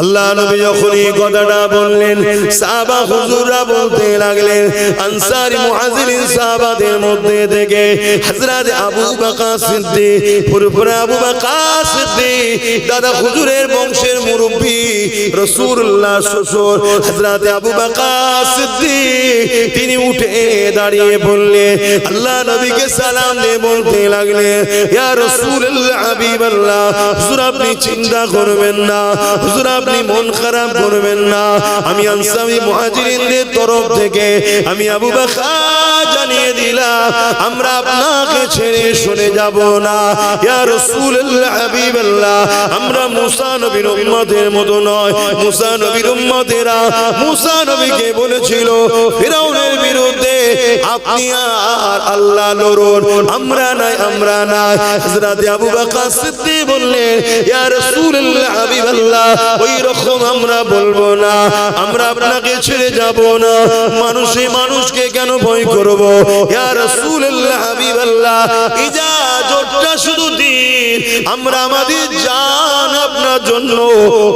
আল্লাহ নবী যখন এই কথাটা বললেন, সাহাবা হুজুররা বলতে লাগলেন, আনসারী মুহাজিরিন সাহাবাদের মধ্যে থেকে হযরত আবু বকর সিদ্দিক, পুরপুরা আবু বকর সিদ্দিক, দাদা হুজুরের বংশের মুরব্বি রাসূলুল্লাহ শ্বশুর হযরত আবু বকর সিদ্দিক, তিনি উঠে দাঁড়িয়ে বললেন, আল্লাহ নবীকে সালাম দিয়ে বলতে লাগলেন, ইয়া রাসূলুল্লাহ হাবিবাল্লাহ, হুজুর আপনি চিন্তা করবেন না, হুজুর আপনি মন খারাপ করবেন না, আমি আনসারী মুহাজিরিনদের তরফ থেকে আমি আবু বকর জানিয়ে দিলাম, আমরা আপনাকে ছেড়ে সরে যাব না। ইয়া রাসূলুল্লাহ হাবিবাল্লাহ, আমরা মুসা নবীর উম্মতের মতো নয়। মুসা নবীর উম্মতেরা মুসা নবীকে বলেছিল ফিরাউনের বিরুদ্ধে, আপনি আর আল্লাহ লড়ুন, আমরা নাই, আমরা নাই। হযরত আবু বকর সিদ্দিক বললেন, ইয়া রাসূলুল্লাহ হাবিবাল্লাহ, ওই রকম আমরা বলবো না, আমরা আপনাকে ছেড়ে যাব না। মানুষে মানুষকে কেন ভয় করব? ইয়া রাসূলুল্লাহ হাবিবাল্লাহ, ইজাজতটা শুধু দিন, আমরা আমাদের জান আপনার জন্য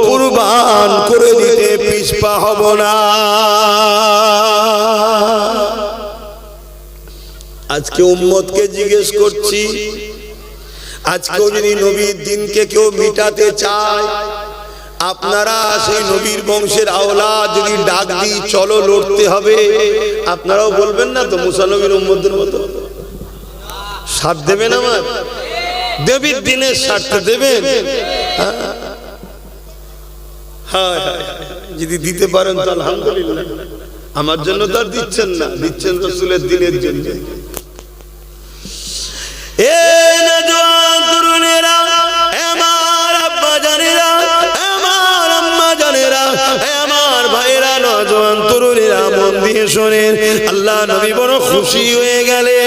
কুরবান করে দিতে পিছপা হব না। আজকে উম্মতকে জিজ্ঞেস করছি, আজকেও যদি নবীর দিনকে কেউ মিটাতে চায়, আপনারা সেই নবীর বংশের আওলাদ যদি ডাক দিই চলো লড়তে হবে, আপনারাও বলবেন না তো মুসা নবীর উম্মতদের মতো? সাথ দেবেন আমার দেবীর দিনের স্বার্থে দেবেন? হ্যাঁ, যদি দিতে পারেন তো আলহামদুলিল্লাহ। আমার জন্য তো আর দিচ্ছেন না, দিচ্ছেন রাসূলের দিনের জন্য। এ নওজোয়ান তরুণেরা, আমার আব্বা জানেরা, আমার আম্মা জানেরা, আমার ভাইরা, নওজোয়ান তরুণেরা মন দিয়ে শোনেন। আল্লাহ নবী বড় খুশি হয়ে গেলেন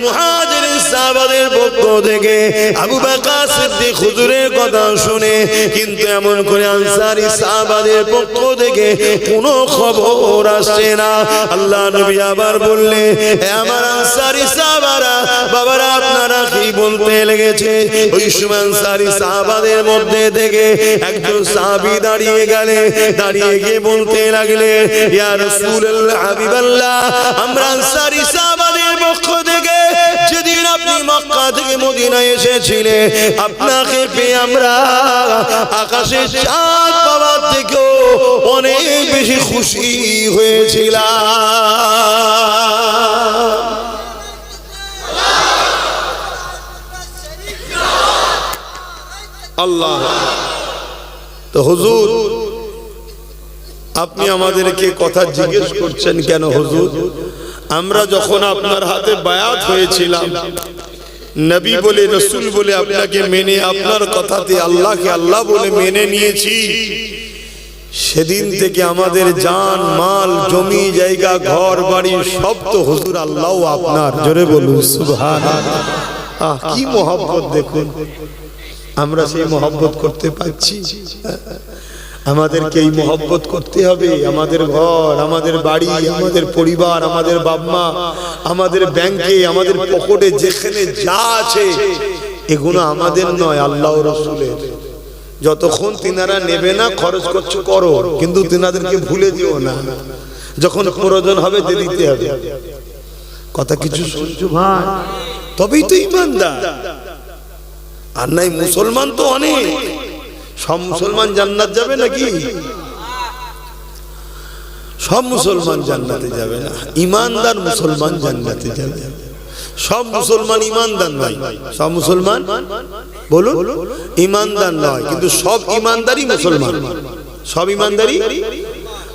মুহাজিরিন সাহাবাদের পক্ষ থেকে আবু বকর সিদ্দিক হুজুরের কথা শুনে, কিন্তু এমন করে আনসারী সাহাবাদের পক্ষ থেকে কোনো খবর আসছে না। আল্লাহ নবী আবার বললেন, আমার আনসারী সাহাবারা, বাবারা আপনারা কি বলতে লেগেছে? ওই সময় আনসারী সাহাবাদের মধ্যে থেকে একজন সাহাবী দাঁড়িয়ে গেলেন, দাঁড়িয়ে গিয়ে বলতে লাগলেন, ইয়া রাসূলুল্লাহ হাবিবাল্লাহ, আমরা আনসারী সাহাবাদের পক্ষ থেকে যেদিন আপনি মক্কা থেকে মদিনায় এসেছিলেন, আপনাকে পেয়ে আমরা আকাশে চাঁদ পাওয়ার থেকেও অনেক বেশি খুশি হয়েছিলাম। আল্লাহ, তো হুজুর আপনি আমাদেরকে কথা জিজ্ঞেস করছেন কেন? হুজুর আমরা যখন আপনার হাতে বায়াত হয়েছিলাম, নবী বলে রাসূল বলে আপনাকে মেনে, আপনার কথাতে আল্লাহকে আল্লাহ বলে মেনে নিয়েছি, সেদিন থেকে আমাদের জান মাল জমি জায়গা ঘর বাড়ি সব তো হুজুর আল্লাহ আপনার। জোরে বলুন সুবহানাল্লাহ। কি মহব্বত দেখুন, আমরা সেই মহব্বত করতে পারছি? আমাদেরকে এই মহব্বত করতে হবে। আমাদের ঘর, আমাদের বাড়ি, আমাদের পরিবার, আমাদের বাপ মা, আমাদের ব্যাংকে, আমাদের পকেটে যেখানে যা আছে, এগুলো আমাদের নয়, আল্লাহ রাসূলের। যতক্ষণ তিনারা নেবে না খরচ করছো করো, কিন্তু তিনাদেরকে ভুলে যেও না, যখন প্রয়োজন হবে দিয়ে দিতে হবে। কথা কিছু শুনছো ভাই? তবেই তো ইমানদার। আর নাই মুসলমান তো অনেক, সব মুসলমান জান্নাত যাবে নাকি? সব মুসলমান জান্নাতে যাবে না, ইমানদার মুসলমান জান্নাতে যাবে। সব মুসলমান ইমানদার নয়, সব মুসলমান বলুন ইমানদার নয়, কিন্তু সব ইমানদারই মুসলমান। সব ইমানদারই,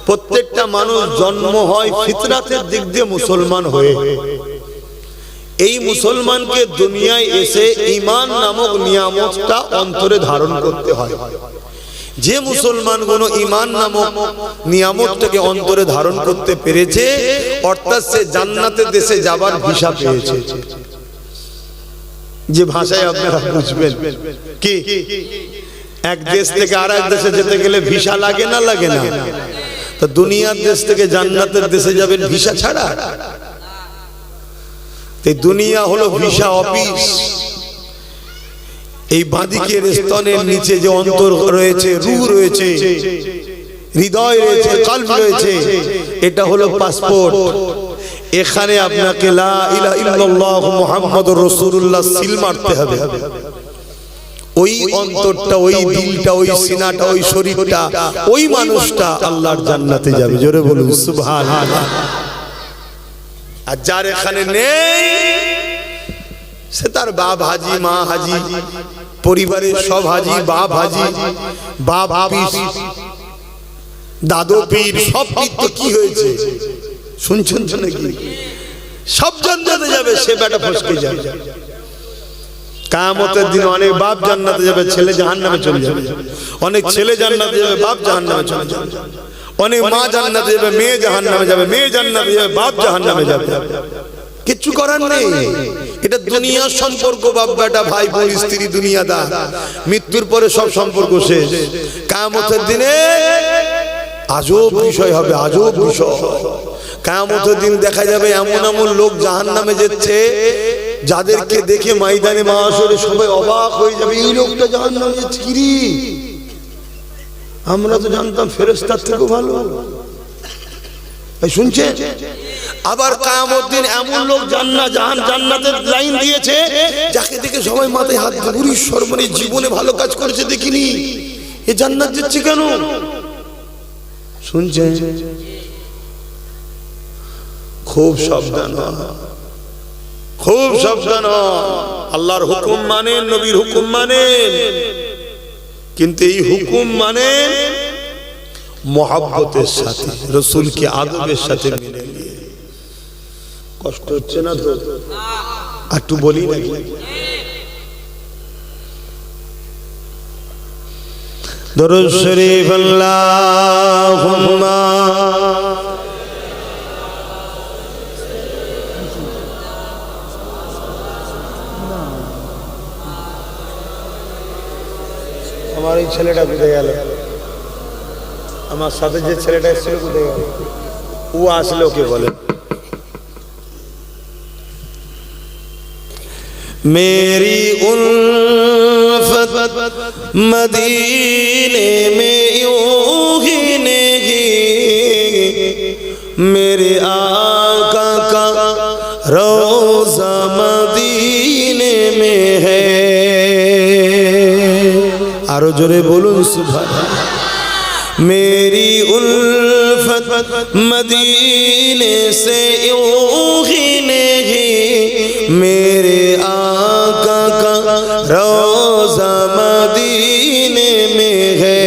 প্রত্যেকটা মানুষ জন্ম হয় ফিতরাতের দিক দিয়ে মুসলমান হয়ে। এই মুসলমানকে দুনিয়ায় এসে ঈমান নামক নিয়ামতটা অন্তরে ধারণ করতে হয়। যে মুসলমানগুলো ঈমান নামক নিয়ামতটাকে অন্তরে ধারণ করতে পেরেছে, অর্থাৎ সে জান্নাতের দেশে যাবার ভিসা পেয়েছে। যে ভাষায় আপনারা বুঝবেন কি, এক দেশ থেকে আরেক দেশে যেতে গেলে ভিসা লাগে না লাগে না? তো দুনিয়ার দেশ থেকে জান্নাতের দেশে যাবেন ভিসা ছাড়া? এই দুনিয়া হলো ভিসা অফিস। এই বাঁদিকের স্তনের নিচে যে অন্তর রয়েছে, রূহ রয়েছে, হৃদয় রয়েছে, কলব রয়েছে, এটা হলো পাসপোর্ট। এখানে আপনাকে লা ইলাহা ইল্লাল্লাহ মুহাম্মাদুর রাসূলুল্লাহ সিল মারতে হবে। ওই অন্তরটা, ওই দিলটা, ওই সিনাটা, ওই শরীরটা, ওই মানুষটা আল্লাহর জান্নাতে যাবে। জোরে বলুন সুবহানাল্লাহ। আর যার এখানে নেই, সে তার বাপ হাজি, মা হাজি, পরিবারের সব হাজি, বাপ হাজি, বাপ পীর, দাদু পীর, সব পীর তো কি হয়েছে শুনছেন তো নাকি? সব জান্নাতে যাবে, সে বেটা ফসকে যাবে। কিয়ামতের দিন অনেক বাপ জান্নাতে যাবে, ছেলে জাহান্নামে চলে যাবে। অনেক ছেলে জান্নাতে যাবে, বাপ জাহান্নামে চলে যাবে। অনেক মা জান্নাতে যাবে, মেয়ে জাহান্নামে যাবে। মেয়ে জান্নাতে যাবে, বাপ জাহান্নামে যাবে। কিচ্ছু করার নেই। এটা দুনিয়ার সম্পর্ক, বাপ বেটা, ভাই বোন, স্ত্রী, দুনিয়াদার। মৃত্যুর পরে সব সম্পর্ক শেষ। কিয়ামতের দিনে আজব বিষয় হবে, আজব বিষয়। কিয়ামতের দিন দেখা যাবে এমন এমন লোক জাহান্নামে যাচ্ছে, যাদেরকে দেখে ময়দানে মাহশরে সবাই অবাক হয়ে যাবে, এই লোকটা জাহান্নামে যাচ্ছে কি রে? আমরা তো জানতাম ফেরেশতার থেকেও ভালো। শুনছে? আবার কিয়ামতের দিন এমন লোক জান্নাতের লাইন দিয়েছে, যাকে দেখে সবাই মাথায় হাত দিয়ে বলে, ঈশ্বর জীবনে ভালো কাজ করেছে দেখিনি, এ জান্নাত যাচ্ছে কেন? শুনছে? খুব সাবধান, খুব সাবধান। আল্লাহর হুকুম মানেন, নবীর হুকুম মানেন, কিন্তু এই হুকুম মানেন মহব্বতের সাথে, রাসূলকে আদবের সাথে মেনে নিয়ে। কষ্ট হচ্ছে না তো? একটু বলি নাকি? দরুদ শরীফ আল্লাহুম্মা আমার এই ছেলেটা কোথায় গেল? আমার সাথে যে ছেলেটা এসেছিল কোথায় গেল? ও আসলে ওকে বলে। मेरी उल्फत मदीने में यूं ही नहीं, मेरे आका का रोज़ा मदीने में है। आरो जोरे बोलूं सुभान अल्लाह। मेरी उल्फत मदीने से यूं ही नहीं, मेरे आका का रोज़ा मदीने में है।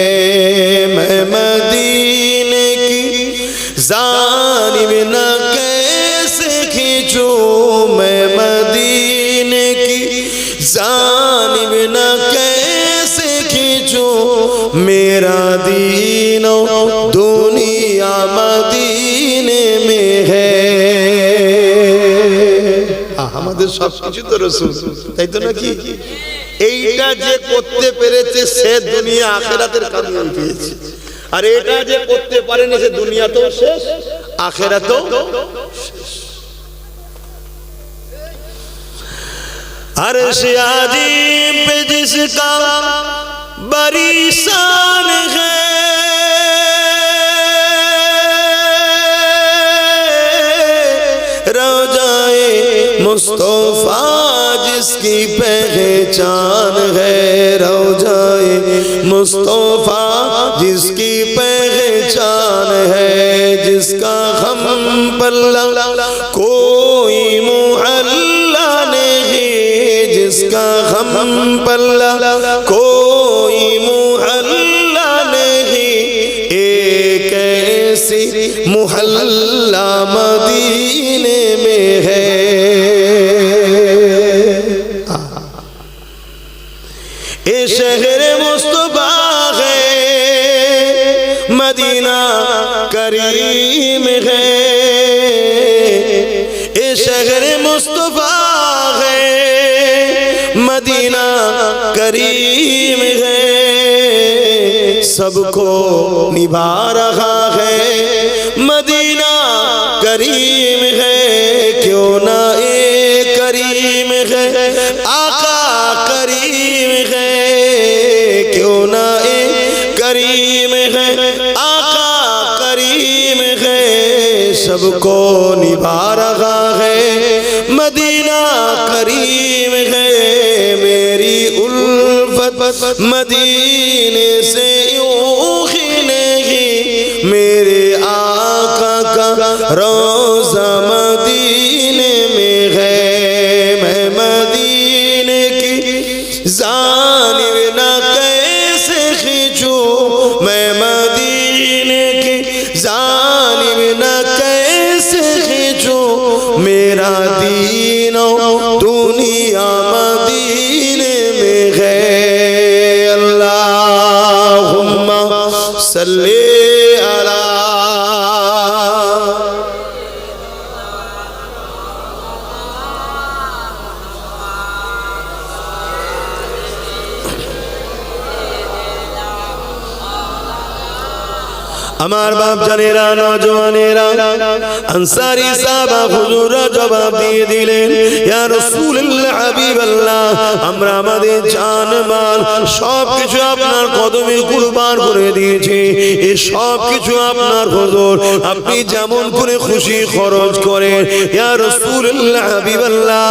मैं मदीने की जानिब न कैसे खींचूं, मैं मदीने की जानिब न कैसे खींचूं, मेरा दीनो दुनिया मदीने में है। আমাদের সবকিছু তো রাসূল, তাই তো নাকি? এইটা যে করতে পেরেছে সে দুনিয়া আখিরাতের কামিয়াবি পেয়েছে, আর এটা যে করতে পারেনি সে দুনিয়াতেও শেষ, আখিরাতেও শেষ। अर्श आज़ीम पे जिसका बड़ी शान है रोज़ाए मुस्तफा जिसकी पहचान है रोज़ाए मुस्तफा जिसकी पहचान है जिसका हम पल्ला कोई मुहल्ला नहीं जिसका हम पल्ला कोई मुहल्ला नहीं एक ऐसी मुहल्ला मदीने में है ये शहर मुस्तफा है मदीना करीम है ये शहर मुस्तफा है मदीना करीम है सबको निभा रहा है मदीना करीम है क्यों ना ये करीम है आका करीम है क्यों ना ये करीम है आका करीम है सबको निभा रहा है मदीना करीम है मेरी उल्फत मदीने से यूं ही नहीं मेरे आका का रोज़ा मदीने में है मैं मदीने की जानिब ना कैसे खींचूं मैं मदीने की जानिब ना कैसे खींचूं मेरा दीनो दुनिया मदीने में है अल्लाहुम्मा सल्ली अला আমার বাপ জানেরা নওজওয়ানেরা আনসারী সাহাবা হুজুররা জবাব দিয়ে দিলেন ইয়া রাসূলুল্লাহ হাবিবাল্লাহ আমরা আমাদের জান মাল সবকিছু আপনার কদমে কুরবান করে দিয়েছি এই সবকিছু আপনার হুজুর আপনি যেমন করে খুশি খরচ করেন ইয়া রাসূলুল্লাহ হাবিবাল্লাহ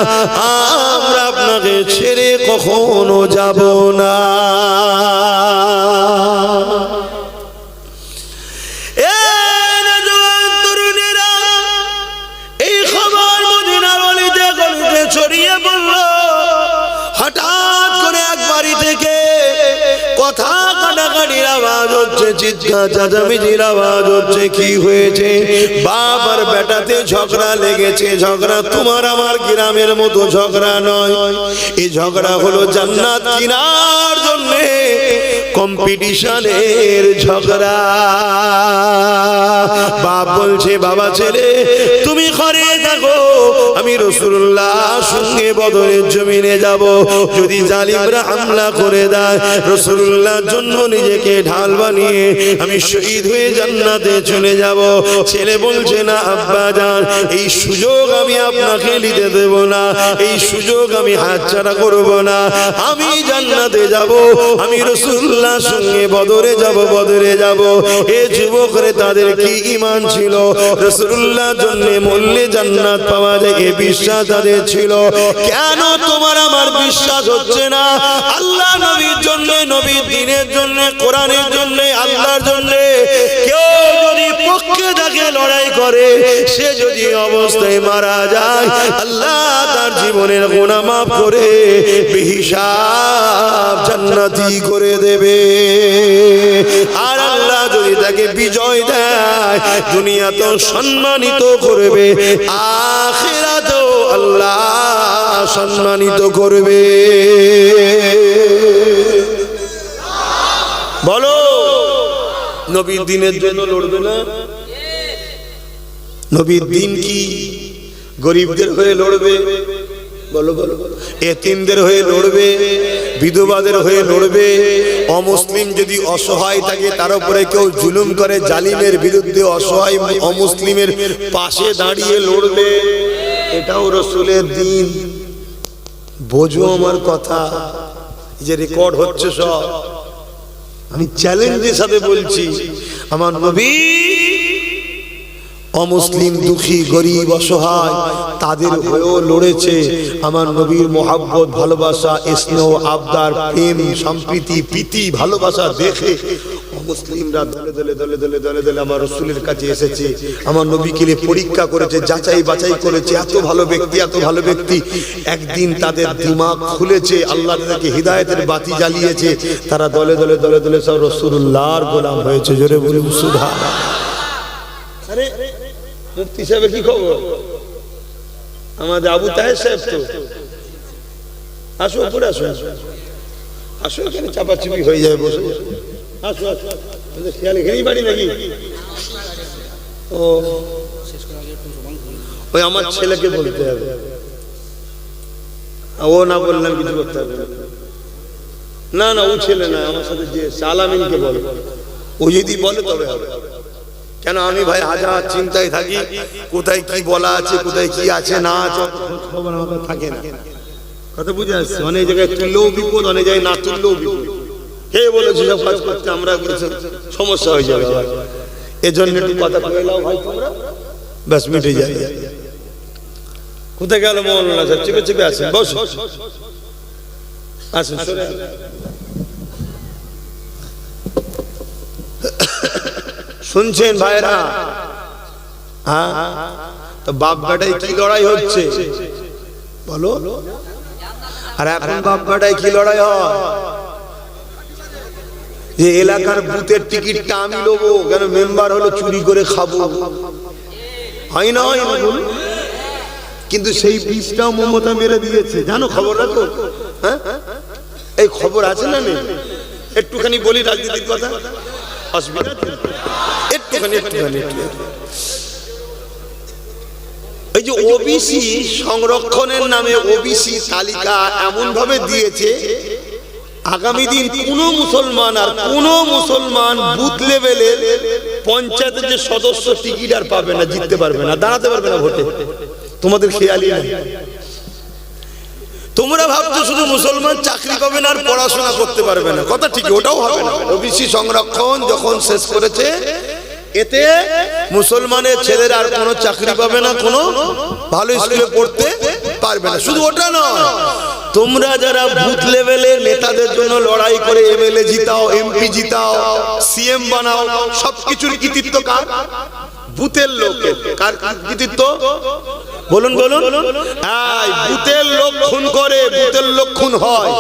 আমরা আপনাকে ছেড়ে কখনো যাব না ছড়িয়ে বলল হঠাৎ করে এক বাড়ি থেকে কথা কাটাকাটির আওয়াজ হচ্ছে চিৎকার চেঁচামেচির আওয়াজ হচ্ছে কি হয়েছে বাপ আর বেটাতে ঝগড়া লেগেছে ঝগড়া তোমার আমার গ্রামের মতো ঝগড়া নয় এই ঝগড়া হলো জান্নাত কেনার জন্য কম্পিটিশনের ঝগড়া বাপ বলছে বাবা ছেলে তুমি ঘরে থাকো আমি রাসূলুল্লাহ সঙ্গে বদরের জমিনে যাব যদি জালিমরা হামলা করে দেয় রাসূলুল্লাহর জন্য নিজেকে ঢাল বানিয়ে আমি শহীদ হয়ে জান্নাতে চলে যাব ছেলে বলছে না আব্বা জান এই সুযোগ আমি আপনাকে নিতে দেব না এই সুযোগ আমি হাতছাড়া করব না আমি জান্নাতে যাব আমি রাসূলুল্লাহ সঙ্গে বদরে যাব এ যুবকরে তাদের কি ঈমান ছিল রাসূলুল্লাহর জন্য মরলে জান্নাত পাওয়া যায় এই বিশ্বাস তাদের ছিল কেন তোমার আমার বিশ্বাস হচ্ছে না আল্লাহ নবীর জন্য নবীর দ্বীনের জন্য কোরআনের জন্য আল্লাহর জন্য কেউ যদি পক্ষে থাকে লড়াই করে সে যদি অবস্থায় মারা যায় আল্লাহ তার জীবনের গুনাহ মাফ করে বেহিসাব জান্নাতি করে দেবে আর আল্লাহ যদি তাকে বিজয় দেয় দুনিয়া তো সম্মানিত করবে আখিরাতেও আল্লাহ সম্মানিত করবে বলো নবীর দ্বীনের জন্য লড়বে না নবীর দ্বীন কি গরিবদের হয়ে লড়বে বলো বলো এতিমদের হয়ে লড়বে বিধবাদের হয়ে লড়বে অমুসলিম যদি অসহায় থাকে তার উপরে কেউ জুলুম করে জালিমের বিরুদ্ধে অসহায় অমুসলিমের পাশে দাঁড়িয়ে লড়বে এটাও রাসূলের দ্বীন বোঝো আমার কথা যে রেকর্ড হচ্ছে সব আমি চ্যালেঞ্জের সাথে বলছি, আমার নবী অমুসলিম, দুঃখী, গরিব, অসহায় তাদের হয়েও লড়েছে। আমার নবীর মোহাব্বত, ভালোবাসা, স্নেহ, আবদার, প্রেম, সম্প্রীতি, প্রীতি, ভালোবাসা দেখে মুসলিমরা দলে দলে দলে দলে দলে দলে আমার রাসূলের কাছে এসেছে। আমার নবীকে নিয়ে পরীক্ষা করেছে, যাচাই বাছাই করেছে। এত ভালো ব্যক্তি, এত ভালো ব্যক্তি। একদিন তাদের দিমাগ খুলেছে, আল্লাহ তাদেরকে হিদায়াতের বাতি জ্বালিয়েছে। তারা দলে দলে দলে দলে সব রাসূলুল্লাহর গোলাম হয়েছে। জোরে বলুন সুবহানাল্লাহ। আরে মুফতি সাহেবের কি খবর? আমাদের আবু তাহের সাহেব তো আসো, উপরে আসো, আসো, এখানে চাপাচুপি হয়ে যাবে, বসে আসো আসো। খেয়াল এখানেই বাড়ি নাকি? ও ওই আমার ছেলেকে বলতে হবে, ও না বললাম কিছু করতে হবে না। না ও ছেলে না, আমার সাথে যে আলামিনকে বলে, ও যদি বলে তবে হবে। কেন আমি ভাই হাজার চিন্তায় থাকি, কোথায় কি বলা আছে, কোথায় কি আছে না আছে, খবর আমার থাকে না। কথা বুঝে আসছে? অনেক জায়গায় তুললেও বিপদ, অনেক জায়গায় না তুললেও বিপদ। কে বলেছে সব কাজ করতে? আমরা সমস্যা হয়ে যাবে। এজন্য একটু কথা কয়ে নাও ভাই তোমরা, ব্যাস মিটে যায়। কোথায় গেল মৌলানা সাহেব? চেপে চেপে আসেন, বস আসেন। শুনছেন ভাইরা? হ্যাঁ, তো বাপ বেটায় কি লড়াই হচ্ছে বলো? আর এখন বাপ বেটায় কি লড়াই হয়? যে এলাকার বুথের টিকিটটা আমি নেবো, কেন মেম্বার হলো চুরি করে খাবো, হয় না? হয় না বলুন? কিন্তু সেই বীজটাও মমতা মেরে দিয়েছে, জানো? খবর রাখো। হ্যাঁ, এই খবর আছে না নেই? একটুখানি বলি রাজনীতির কথা, অসুবিধা একটুখানি। এই যে ওবিসি সংরক্ষণের নামে ওবিসি তালিকা এমন ভাবে দিয়েছে, আগামী দিন কোন মুসলমান আর কোন মুসলমান বুথ লেভেলে পঞ্চায়েতের যে সদস্য টিকিট আর পাবে না, জিততে পারবে না, দাঁড়াতে পারবে না ভোটে। তোমাদের খেয়ালই নাই। তোমরা ভাবছো শুধু মুসলমান চাকরি পাবে না আর পড়াশোনা করতে পারবে না, কথা ঠিক, ওটাও হবে না। ওবিসি সংরক্ষণ যখন শেষ করেছে, এতে মুসলমানের ছেলেরা আর কোনো চাকরি পাবে না, কোনো ভালো স্কুলে পড়তে পারবে না। শুধু ওটা নয়, তোমরা যারা বুথ লেভেলে নেতাদের জন্য লড়াই করে এমএলএ জিতাও, এমপি জিতাও, সিএম বানাও, সবকিছুর কৃতিত্ব কার? বুথের লোকের। কার কৃতিত্ব? বলুন বলুন। বুথের লোক খুন করে, বুথের লোক খুন হয়,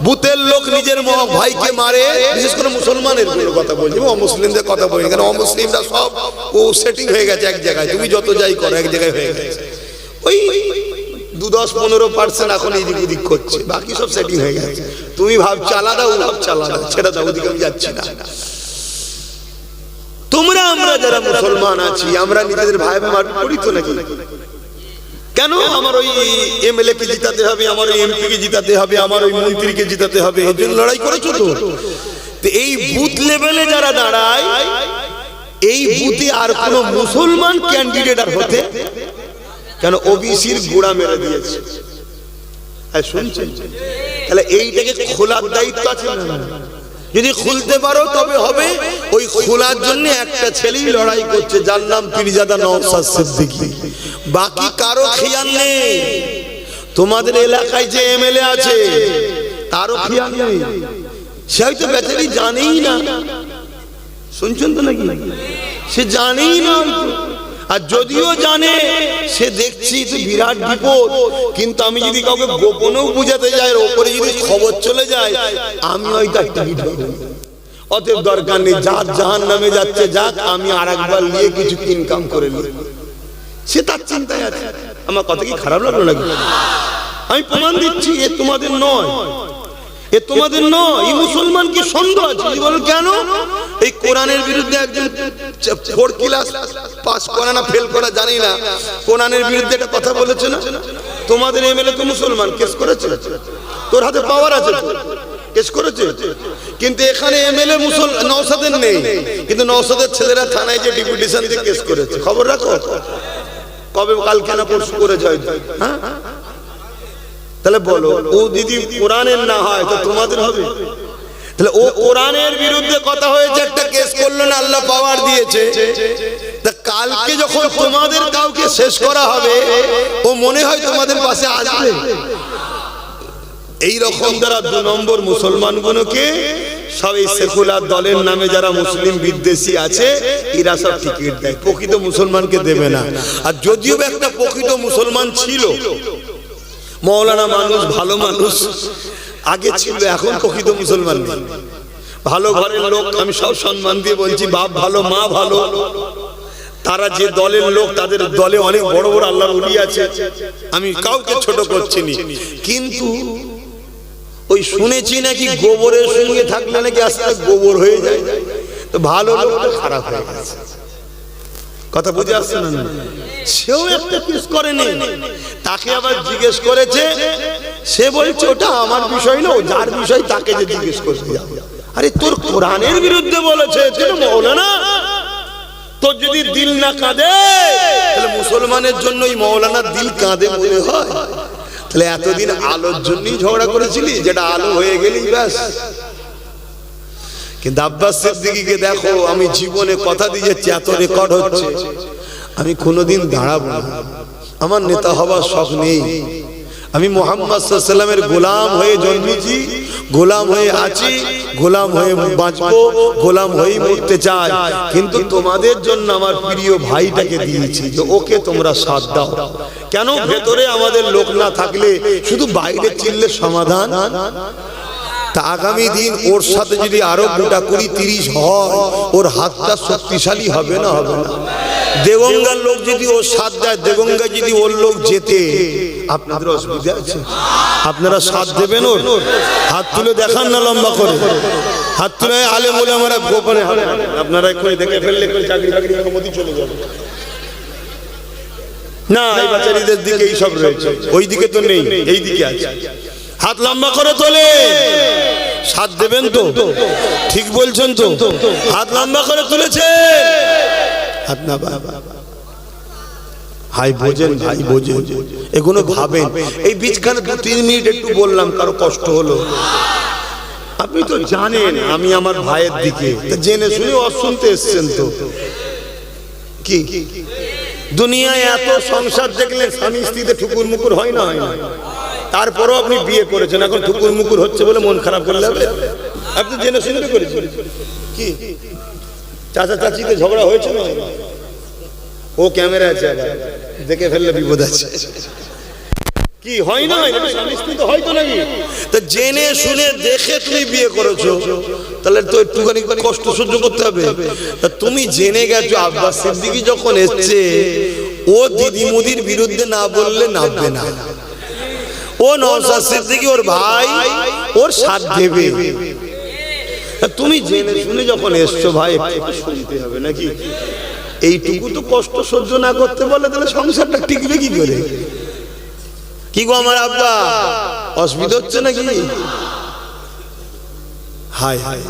বুথের লোক নিজের ভাইকে মারে। বিশেষ করে মুসলমানের কথা বলছি, অমুসলিমদের কথা বলি, কারণ অমুসলিমরা সব ও সেটিং হয়ে গেছে এক জায়গায়। তুমি যত যাই করো এক জায়গায় হয়ে গেছে। ওই 10-15% এখন এদিক ওদিক করছে, বাকি সব সেটিং হয়ে গেছে। তুমি ভাবছো আলাদা, ও ভাবছো আলাদা, ছেড়ে দাও, ওদিকে আমি যাচ্ছি না। তোমরা আমরা যারা মুসলমান আছি, আমরা নিজেদের ভাই ভাই মারপিট করি তো নাকি? কেন আমার ওই এমএলএ কে জিতাতে হবে, আমার ওই এমপি কে জিতাতে হবে, আমার ওই মন্ত্রীকে জিতাতে হবে, এর জন্য লড়াই করেছো তো? এই বুথ লেভেলে যারা দাঁড়ায়, এই বুথে আর কোন মুসলমান ক্যান্ডিডেট আর হতে, কেন ওবিসির গোড়া মেরে দিয়েছে। শুনছেন? তাহলে এইটাকে খোলার দায়িত্ব আছে না? যদি খুলতে পারো তবে হবে। ওই খোলার জন্য একটা ছেলেই লড়াই করছে, যার নাম পীরজাদা নওশাদ সিদ্দিকী। বাকি কারো খেয়াল নেই। তোমাদের এলাকায় যে এমএলএ আছে তারও খেয়াল নেই, সে হয়তো বেচারি জানেই না। শুনছেন তো নাকি? সে জানেই না, আর যদিও জানে সে দেখছি তো বিরাট বিপদ। কিন্তু আমি যদি কাউকে গোপনেও বুঝাতে যাই, ওপরে যদি খবর চলে যায়, আমি হয়তো টিকিট পাবো। অতএব দরকার নেই, যার জাহান্নামে যাচ্ছে যাক, আমি আর একবার নিয়ে কিছু ইনকাম করে নিই, সে তার চিন্তায় আছে। আমার কথা কি খারাপ লাগলো নাকি? আমি প্রমাণ দিচ্ছি, এ তোমাদের নয়, এ তোমাদের নয়। এই মুসলমান কি সন্দেহ আছে? বল কেন? এই কোরআনের বিরুদ্ধে একজন 4 ক্লাস পাস করা না ফেল করা জানি না, কোরআনের বিরুদ্ধে একটা কথা বলেছে না? তোমাদের এমএলএ তো মুসলমান, কেস করেছে, তোর হাতে পাওয়ার আছে, কেস করেছে। কিন্তু এখানে এমএলএ নওশাদের নেই, কিন্তু নওশাদের ছেলেরা থানায় যে ডেপুটেশন দিয়ে কেস করেছে। খবর রাখো, কবে কালকে না পরশু করে যায়। হ্যাঁ, তাহলে বলো, ও যদি কোরআনের না হয় তো তোমাদের হবে? তাহলে ও কোরআনের বিরুদ্ধে কথা হয়েছে, একটা কেস করলো না, আল্লাহ পাওয়ার দিয়েছে। তা কালকে যখন তোমাদের কাউকে শেষ করা হবে, ও মনে হয় তোমাদের পাশে আসবে। এই রকম দ্বারা 2 নম্বর মুসলমানগুলোকে সব এই সেকুলার দলের নামে যারা মুসলিম বিদ্বেষী আছে, এরা সব টিকিট দেয়, প্রকৃত মুসলমানকে দেবে না। আর যদিও একটা প্রকৃত মুসলমান ছিল, মৌলানা মানুষ, ভালো মানুষ আগে ছিল, এখন প্রকৃত মুসলমান নেই। ভালো ঘরের লোক, আমি সব সম্মান দিয়ে বলছি, বাপ ভালো, মা ভালো, তারা যে দলের লোক, তাদের দলে অনেক বড় বড় আল্লাহর ওলি আছে, আমি কাউকে ছোট করছি না। কিন্তু ওই শুনেছি নাকি গোবরের সঙ্গে থাকলে নাকি আস্তে আস্তে গোবর হয়ে যায়, তো ভালো লোকটা খারাপ হয়ে গেছে। কথা বুঝে আসছে না? সেও একটা কেস করেনি, তাকে আবার জিজ্ঞেস করেছে, সে বলছে ওটা আমার বিষয় না, যার বিষয় তাকে যে জিজ্ঞেস করতে যাবে। আরে তোর কোরআনের বিরুদ্ধে বলেছে, তুই মৌলানা, তোর যদি দিল না কাঁদে, তাহলে মুসলমানের জন্য ওই মৌলানার দিল কাঁদে মনে হয়? তাহলে এতদিন আলোর জন্যই ঝগড়া করেছিলি, যেটা আলো হয়ে গেলি ব্যাস। কিন্তু আব্বাস সিদ্দিকীকে দেখো, আমি জীবনে কথা দিয়ে যাচ্ছি, এত রেকর্ড হচ্ছে, আমি কোনোদিন দাঁড়াবো না, আমার নেতা হবার শখ নেই। আমি মুহাম্মদ সাল্লাল্লাহু আলাইহি ওয়াসাল্লামের গোলাম হয়ে জন্মেছি, গোলাম হয়ে আছি, গোলাম হয়ে বাঁচবো, গোলাম হয়েই মরতে চাই। কিন্তু তোমাদের জন্য আমার প্রিয় ভাইটাকে দিয়েছি, যে ওকে তোমরা সাথ দাও। কেন? ভেতরে আমাদের লোক না থাকলে শুধু বাইরে চিল্লে সমাধান। তা আগামী দিন ওর সাথে যদি আরো 20-30 হয়, ওর হাতটা শক্তিশালী হবে না? হবে না? দেগঙ্গার লোক যদি ওর সাথ দেয়, দেগঙ্গা যদি ওর লোক যেতে, আপনাদের অসুবিধা আছে? আপনারা সাথ দেবেন ওর? হাত তুলে দেখান না, লম্বা করে হাত তুলে। আলেম ওলামারা গোপনে, আপনারা এক্ষুনি দেখে ফেললে চাকরি বাকরি মোদি চলে যাবে না। এই বাচ্চাদের দিকে এই সব রয়েছে, ওই দিকে তো নেই, এই দিকে আছে। হাত লম্বা করে তোলে, সাথ দেবেন তো? ঠিক বলছেন তো? হাত লম্বা করে তুলেছে, হাত না বাবা ভাই, বোঝেন ভাই, বোঝেন, এগুলো ভাবেন। এই বীজখানে 2-3 মিনিট একটু বললাম, কারো কষ্ট হলো? আপনি তো জানেন আমি আমার ভাইয়ের দিকে, জেনে শুনে অশুনতে এসছেন তো। কি দুনিয়ায় এত সংসার দেখলেন, স্বামী স্ত্রীতে ঠুকুর মুকুর হয় না? হয় না? তারপরেও আপনি বিয়ে করেছেন, এখন ঠুকুর মুকুর হচ্ছে বলে মন খারাপ করলে হবে? আপনি জেনে শুনে করেছেন। কি চাচা চাচিতে ঝগড়া হয়েছে না? ও ক্যামেরা আছে, দেখে ফেললে বিপদ আছে। কি হয় না? স্বামী স্ত্রী তো হয়তো নাকি? তা জেনে শুনে দেখে তুমি বিয়ে করেছো, তাহলে তো একটুখানি কষ্ট সহ্য করতে হবে। তা তুমি জেনে গেছো আব্বাস সিদ্দিকী যখন এসছে, ও দিদি মুদির বিরুদ্ধে না বললে নামবে না। ও নওশাদ সিদ্দিকী ওর ভাই, ওর সাথ দেবে। তুমি জেনে শুনে যখন এসছো ভাই, শুনতে হবে নাকি? এইটুকু তো কষ্ট সহ্য না করতে বলে, তাহলে সংসারটা টিকবে কি করে? কি গো আমার আব্বা, অসুবিধা হচ্ছে নাকি? হায় হায়,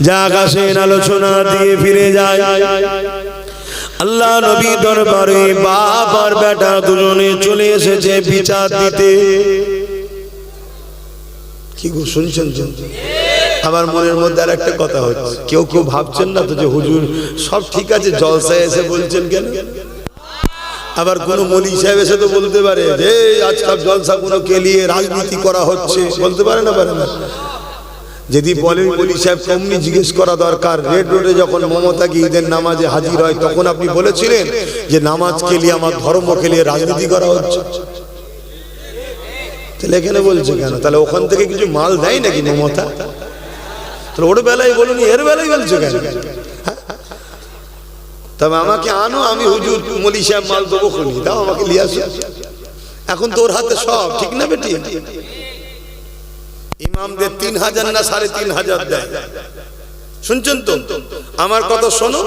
যা আকাশের আলোচনা দিয়ে ফিরে যায়, আল্লাহ নবী দরবারে বাপ আর বেটা দুজনে চলে এসেছে বিচার দিতে। কি গো শুনছেন তো? আমার মনের মধ্যে আর একটা কথা হচ্ছে, কেউ কেউ ভাবছেন না তো যে হুজুর সব ঠিক আছে, জলসায় এসে বলছেন কেন? আবার কোন মৌলী সাহেব এসে তো বলতে পারে যে আজকাল জলসা গুলো কে নিয়ে রাজনীতি করা হচ্ছে, বলতে পারে না? পারে না? যদি বলেন মৌলী সাহেব, তেমনি জিজ্ঞেস করা দরকার। রেড রোডে যখন মমতা কি ঈদের নামাজে হাজির হয়, তখন আপনি বলেছিলেন যে নামাজ কে নিয়ে, আমার ধর্ম কে নিয়ে রাজনীতি করা হচ্ছে। তাহলে এখানে বলছে কেন? তাহলে ওখান থেকে কিছু মাল দেয় নাকি মমতা? তাহলে ওর বেলায় বলুন, এর বেলায় বলছে কেন? তবে আমাকে আনো, আমি হুজুর মৌলী সাহেব মাল দেবো, খুনি দাও, আমাকে নিয়ে আসো। এখন তোর হাতে সব, ঠিক না বেটি? ইমামদের 3000 না 3500 দেয়, শুনছেন তো? আমার কথা শোনো,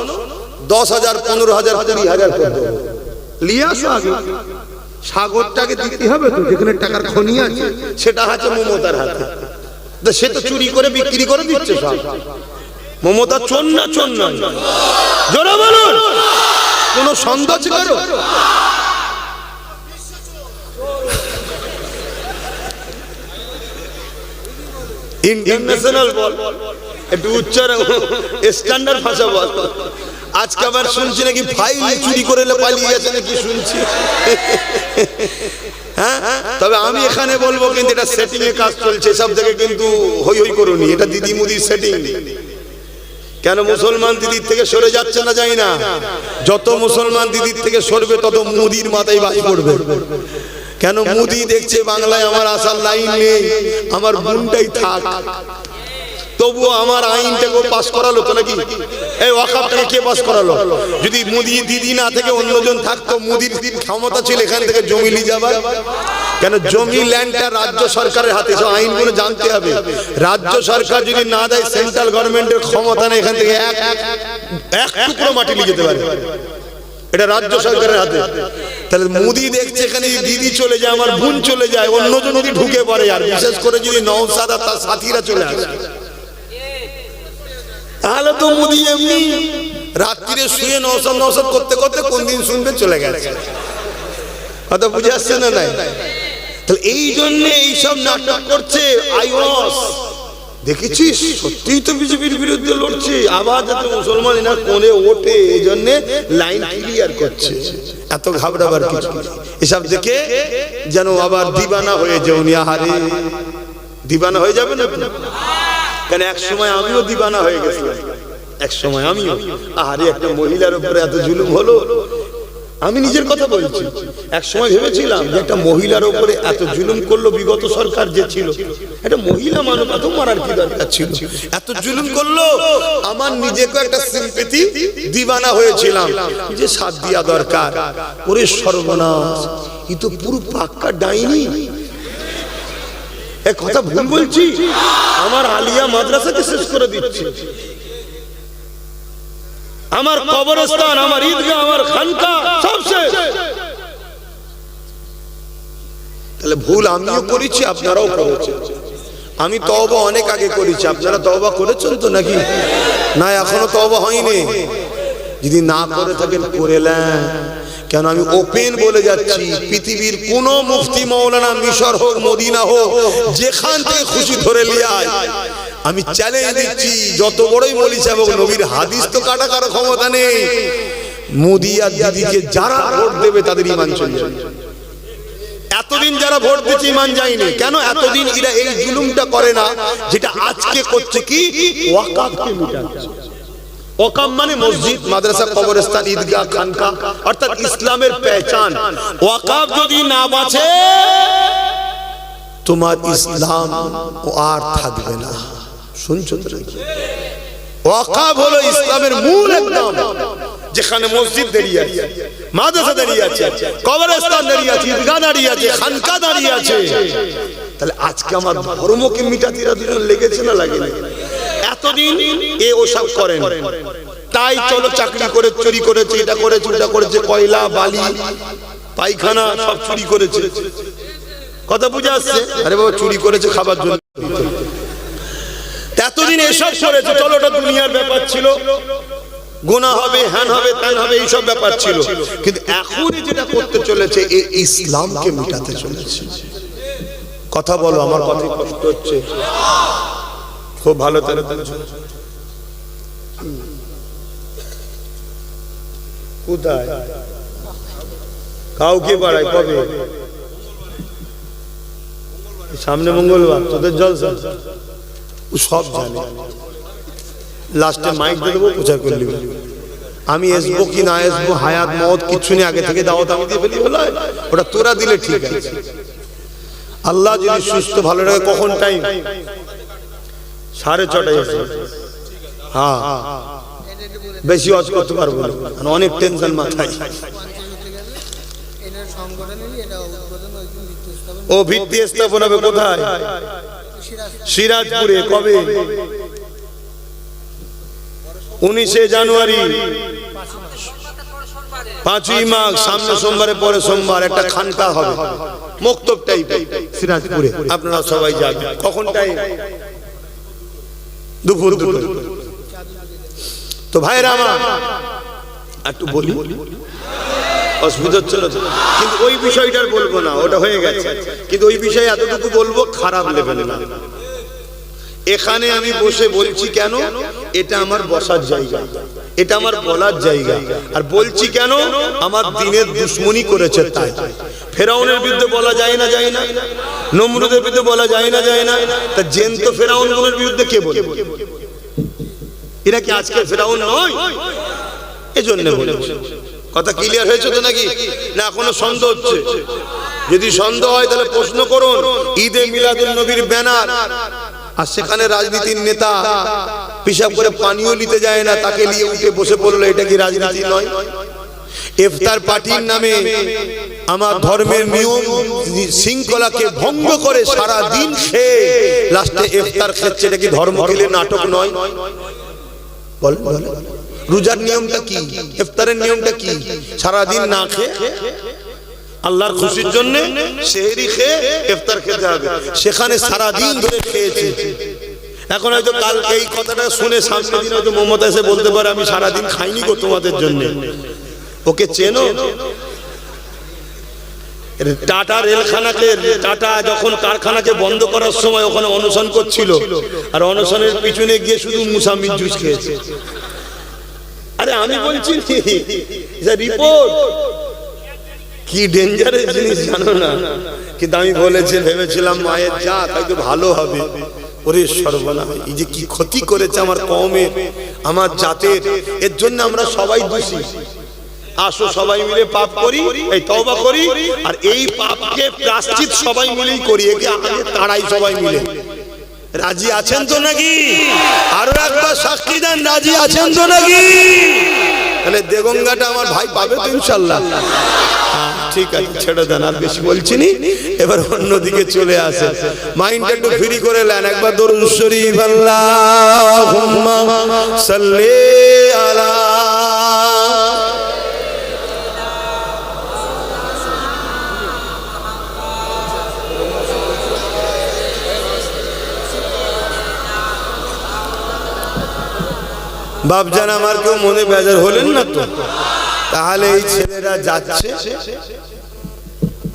10,000, 15,000, 20,000 করে দেবো, নিয়ে আসো। আগে সাগরটাকে দিতে হবে তো, যেখানে টাকার খনি আছে সেটা আছে মমতার হাতে। সে তো চুরি করে বিক্রি করে দিচ্ছে সব। মমতা চোর না? চোর নয়? জোরে বলুন, কোন সন্দেহ ছিল? ইন্টারন্যাশনাল বল, একটু উচ্চারণ স্ট্যান্ডার্ড ভাষা বল। আজকে আবার শুনছি নাকি ফাইল চুরি করে পালিয়ে গেছে নাকি শুনছি। হ্যাঁ, তবে আমি এখানে বলবো কিন্তু এটা সেটিং এ কাজ চলছে, সব থেকে কিন্তু হই হই করুনি, এটা দিদি মুদির সেটিং। কেন মুসলমান দিদির থেকে সরে যাচ্ছে না জানি না, যত মুসলমান দিদির থেকে সরবে তত মুদির মাথায় বাজ পড়বে। কেন মুদি দেখছে বাংলায় আমার আসার লাইন নেই, আমার বোনটাই থাক, তবুও আমার আইনটাকে পাস করালো তো নাকি? এই ওয়াকাফটাকে কে পাস করালো? যদি মুদি দিদি না থেকে অন্যজন থাকতো, মুদির ক্ষমতা ছিল এখান থেকে জমি নিয়ে যাবার। কেন জমি ল্যান্ডটা রাজ্য সরকারের হাতে, সব আইনগুলো জানতে হবে। রাজ্য সরকার যদি না দেয়, সেন্ট্রাল গভর্নমেন্টের ক্ষমতা নেই এখান থেকে এক টুকরো মাটি নিয়ে যেতে পারে, এটা রাজ্য সরকারের হাতে। তাহলে মোদি দেখছে এখানে দিদি চলে যায়, আমার বোন চলে যায়, অন্যজন যদি ঢুকে পড়ে, আর বিশেষ করে যদি নওশাদ আর তার সাথীরা চলে আসে, তাহলে তো মোদি এমনি রাত্রিরে শুয়ে নওশাদ নওশাদ করতে করতে কোন দিন শুনবে চলে গেছে। কথা বুঝে আসছে না? নাই। তাহলে এই জন্য এইসব নাটক করছে। আইওয়াস দেখেছিস, সত্যিই তো বিজেপির বিরুদ্ধে লড়ছে, আবার যাতে মুসলমান এনার কোণে ওঠে, এই জন্য লাইন ক্লিয়ার করছে। এত ঘাবড়াবার কিছু, এসব দেখে যেন আবার দিবানা হয়ে যাও। আহারে দিবানা হয়ে যাবে না? কেন এক সময় আমিও দিবানা হয়ে গেছিলাম, এক সময় আমিও। আহারে একটা মহিলার উপরে এত জুলুম হলো, আমি নিজের কথা বলছি। এক সময় ভেবেছিলাম যে একটা মহিলার উপরে এত জুলুম করলো বিগত সরকার যে ছিল, একটা মহিলা মানব এত মারার কি দরকার ছিল? এত জুলুম করলো, আমার নিজেকে একটা সিম্পেথি দিবানা হয়েছিলাম যে সাথ দিয়া দরকার। ওরে সর্বনাশ, ই তো পুরো পাক্কা ডাইনি। এক কথা ভুল বলছি? আমার আলিয়া মাদ্রাসাকে শেষ করে দিচ্ছে, আমার কবরস্থান, আমার ঈদগাহ, আমার খানকা সব শেষ। তাহলে ভুল আমিও করেছি, আপনারাও করেছেন। আমি তওবা অনেক আগে করেছি, আপনারা তওবা করেছেন তো নাকি? না, এখনো তওবা হয়নি। যদি না করে থাকেন করে নেন। কেন আমি ওপেন বলে যাচ্ছি, পৃথিবীর কোন মুফতি মাওলানা, মিশর হোক মদিনা হোক, যেখান থেকে খুশি ধরে নিয়ে আয়, আমি চ্যালেঞ্জ দিচ্ছি, যত বড়ই মৌলভী সাহেব হোক, নবীর হাদিস তো কাটা কারো ক্ষমতা নেই। মোদি আর দিদিকে যারা ভোট দেবে তাদের ঈমান চলে যাবে। এতদিন যারা ভোট দিচ্ছে ঈমান যায়নি কেন? এতদিন এরা এই জুলুমটা করে না যেটা আজকে করছে। কি? ওয়াকাফকে মিটাচ্ছে। ওয়াকাফ মানে মসজিদ, মাদ্রাসা, কবরস্থান, ঈদগাহ, খানকা, অর্থাৎ ইসলামের পেহচান। ওয়াকাফ যদি না বাঁচে, তোমার ইসলাম আর থাকবে না। শুনছো তো? ওয়াকাফ হলো ইসলামের মূল একদম, যেখানে মসজিদ দাঁড়িয়ে আছে, মাদ্রাসা দাঁড়িয়ে আছে, কবরস্থান দাঁড়িয়ে আছে, ঈদগাহ দাঁড়িয়ে আছে, খানকা দাঁড়িয়ে আছে। তাহলে আজকে আমার ধর্মকে মিটাতে দুজন লেগেছে না লাগেনি? এতদিন এ ওসব করেন, তাই চলো চাকরি করে চুরি করেছে, এটা করেছে, ওটা করেছে, কয়লা, বালি, পায়খানা সব চুরি করেছে। কথা বুঝে আসছে? আরে বাবা, চুরি করেছে খাবার জন্য। এতদিন এসব করেছে, চলো ওটা দুনিয়ার ব্যাপার ছিল, গুনাহ হবে, হ্যান হবে, ত্যান হবে, এইসব ব্যাপার ছিল। কিন্তু এখন যেটা করতে চলেছে, এই ইসলামকে মিটাতে চলেছে। কথা বলো, আমার কথাই কষ্ট হচ্ছে। খুব ভালো করে কোথায় কাউকে বাড়ায়? কবে? সামনে মঙ্গলবার তোদের জলসা, সব জানে। লাস্টে মাইক দিয়ে দেবো, প্রচার করে নেবে। আমি আসবো কি না আসবো, হায়াত মত কিচ্ছু নেই, আগে থেকে দাওয়াত আমি দিয়ে ফেলি, বলা ওটা তোরা দিলে ঠিক আছে। আল্লাহ যদি সুস্থ ভালো রাখে, কখন টাইম? 6:30 আছে। হ্যাঁ, বেশি ওয়াজ করতে পারবো না, অনেক টেনশন মাথায়। ও ভিত্তি স্থাপন হবে কোথায়? সিরাজপুরে। কবে? 19 জানুয়ারি, 5ই মাঘ, সামনে সোমবারে পরে সোমবার একটা খানকা হবে, মক্তব টাইপ, সিরাজপুরে। আপনারা সবাই যাবেন। কখন টাইম? দুপুর। তো ভাইরা আমার একটু বলি, অসুবিধা হচ্ছে না? কিন্তু ওই বিষয়টার বলবো না, ওটা হয়ে গেছে। কিন্তু ওই বিষয়ে এতটুকু বলবো, খারাপ লেভেলে না। এখানে আমি বসে বলছি কেন? এটা আমার বসার জায়গা, এটা আমার বলার জায়গা। আর বলছি কেন? আমার দিনের দুশ্মনী করেছে তাই। ফেরাউনের বিরুদ্ধে বলা যায় না, যায় না? নমরুদের বিরুদ্ধে বলা যায় না, যায় না? তা জেন্ত ফেরাউনের বিরুদ্ধে কে বলে? এরা কি আজকে ফেরাউন নয়? এজন্য বলছি। কথা ক্লিয়ার হয়েছে তো নাকি? না এখনো সন্দেহ হচ্ছে? যদি সন্দেহ হয় তাহলে প্রশ্ন করুন। ঈদে মিলাদুন নবীর ব্যানার, আর সেখানে রাজনীতির নেতা পিশাব করে পানিও নিতে যায় না, তাকে নিয়ে উঠে বসে পড়লো, এটা কি রাজনীতি নয়? ইফতার পার্টির নামে আমার ধর্মের নিয়ম শৃঙ্খলাকে ভঙ্গ করে সারা দিন খেয়ে লাস্টে ইফতার খাচ্ছে, এটা কি ধর্ম খেলে নাটক নয়? বল বল। রোজার নিয়মটা কি? ইফতারের নিয়মটা কি? সারা দিন না খেয়ে আল্লাহর খুশির জন্য সেহরি খেয়ে ইফতার খেতে হবে, সেখানে সারা দিন ধরে খেয়েছে। এখন হয়তো কাল এই কথাটা শুনে সামনের দিন হয়তো মমতা এসে বলতে পারে আমি সারা দিন খাইনি গো তোমাদের জন্য। ওকে চেনো? টাটা রেলখানাকে, টাটা যখন কারখানাকে বন্ধ করার সময় ওখানে অনশন করছিল, আর অনশনের পিছনে গিয়ে শুধু মুসাম্মির জুস খেয়েছে। আরে আমি বলছি রিপোর্ট, কি ডেঞ্জারাস জিনিস জানো না? কিন্তু আমি বলেছি, ভেবেছিলাম মায়ের জাত হয়তো ভালো হবে। ওরে সর্বনাশ, এই যে কি ক্ষতি করেছে আমার কওমের, আমার জাতের। এর জন্য আমরা সবাই দোষী। আসো সবাই মিলে পাপ করি, এই তওবা করি, আর এই পাপকে প্রায়শ্চিত সবাই মিলেই করি। একে আগে তাড়াই সবাই মিলে। রাজি আছেন তো নাকি? আরো একবার সাক্ষী দেন, রাজি আছেন তো নাকি? তাহলে দেগঙ্গাটা আমার ভাই পাবে তো ইনশাআল্লাহ। ঠিক আছে, ছেড়ে দেন, আর বেশি বলছি নি। এবার অন্যদিকে চলে আসে, মাইন্ডটা একটু ফ্রি করে নেন। একবার দরুদ শরীফ আল্লাহুম্মা সাল্লি আলা। বাপজান আমার কেউ মনে বেজার হলেন না তো? তাহলে এই ছেলেরা যাচ্ছে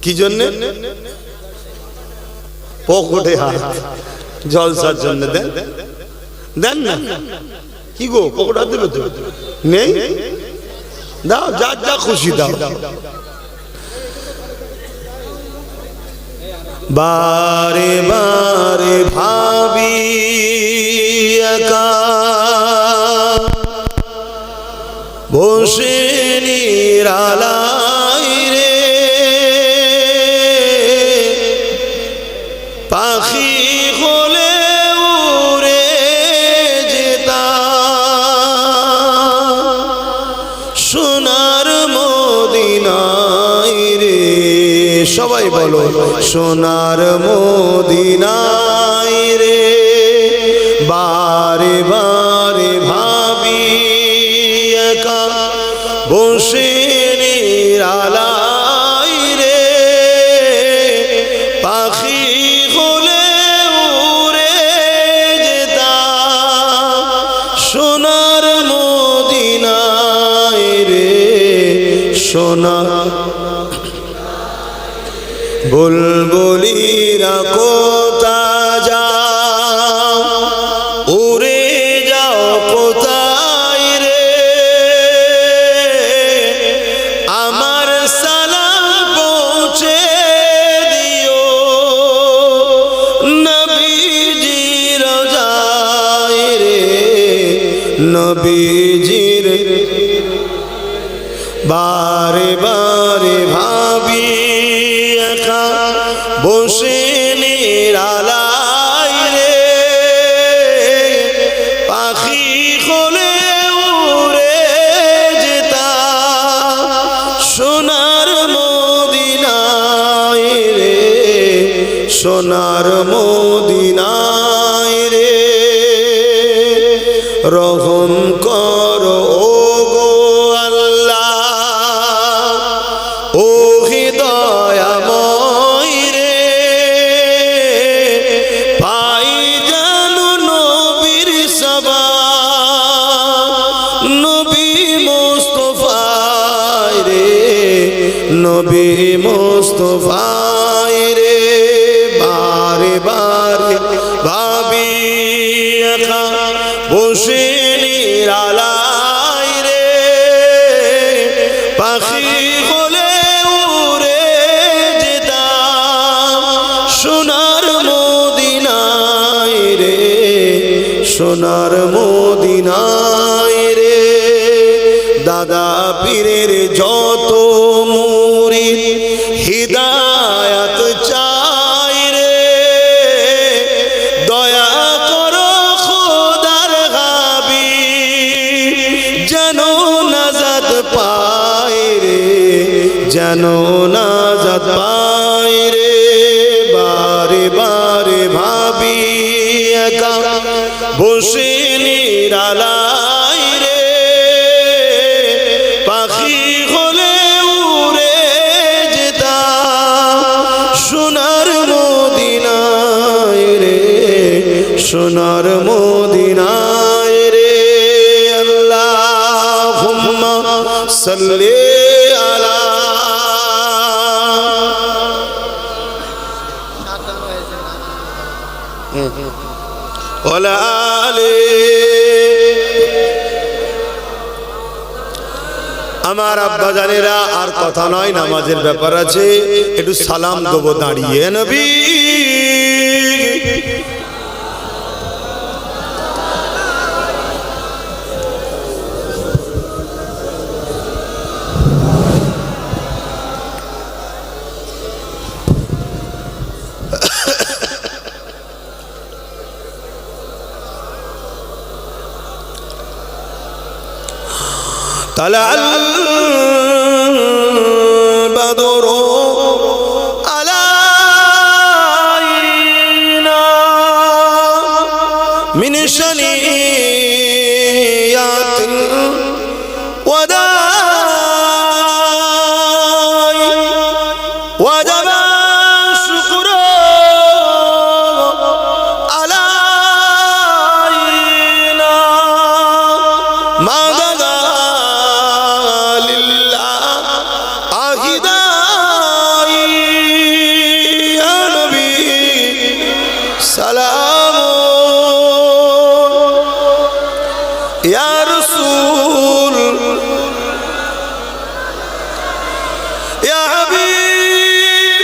কি জন্য? পকেটে হাত, জলসার জন্য। দেন দেন না, কি গো পকেট হাত দেবে তো? নেই, দাও, যা যা খুশি দাও। বারে বারে ভাবি একা বসে নিরালাই রে, পাখি হলে উড়ে যেতাম সোনার মদিনায় রে। সবাই বলো, সোনার মদিনায় রে। বারে বারে ভাবি একা বসে নিরালাই রে, পাখি হলে উড়ে যেতাম সোনার মদিনায় রে। সোনা বুলবুলিরা কোথা যাও, উড়ে যাও কোথায় রে। আমার সালাম পৌঁছে দিও নবীজির রোজায় রে, নবীজির। বারে বারে ভাবি একা বসে নিরালাই রে, পাখি হলে উড়ে যেতাম সোনার মদিনায় রে, সোনার মদিনায় রে। রহম করো ও গো আল্লাহ, ও হৃদয়াময় রে, পাই জানো নবীর সভা, নবী মুস্তাফায় রে, নবী মুস্তাফায় রে। বারে বারে ভাবি একা বসে নিরালায় রে পাখি হলে উড়ে যেতাম সোনার মদিনায় রে সোনার মদিনায় রে দাদা পীরের যত মুরিদ হিদায়াত চায় রে দয়া করো খোদার হাবিব যেন নাজাত পায় রে যেন নাজাত পায় রে বারে বারে ভাবি একা বসে নিরালায় রে পাখি হলে উড়ে যেতাম সোনার মদিনায় রে সোনার মদিনায় রে আল্লাহুম্মা সাল্লি আলা ওয়ালা আলি আমার আব্বা জানেরা আর কথা নয় নামাজের ব্যাপার আছে একটু সালাম দেবো দাঁড়িয়ে নবী طلع البدر علينا من شنيات الوداع وجب الشكر علينا ما يا رسول يا حبيب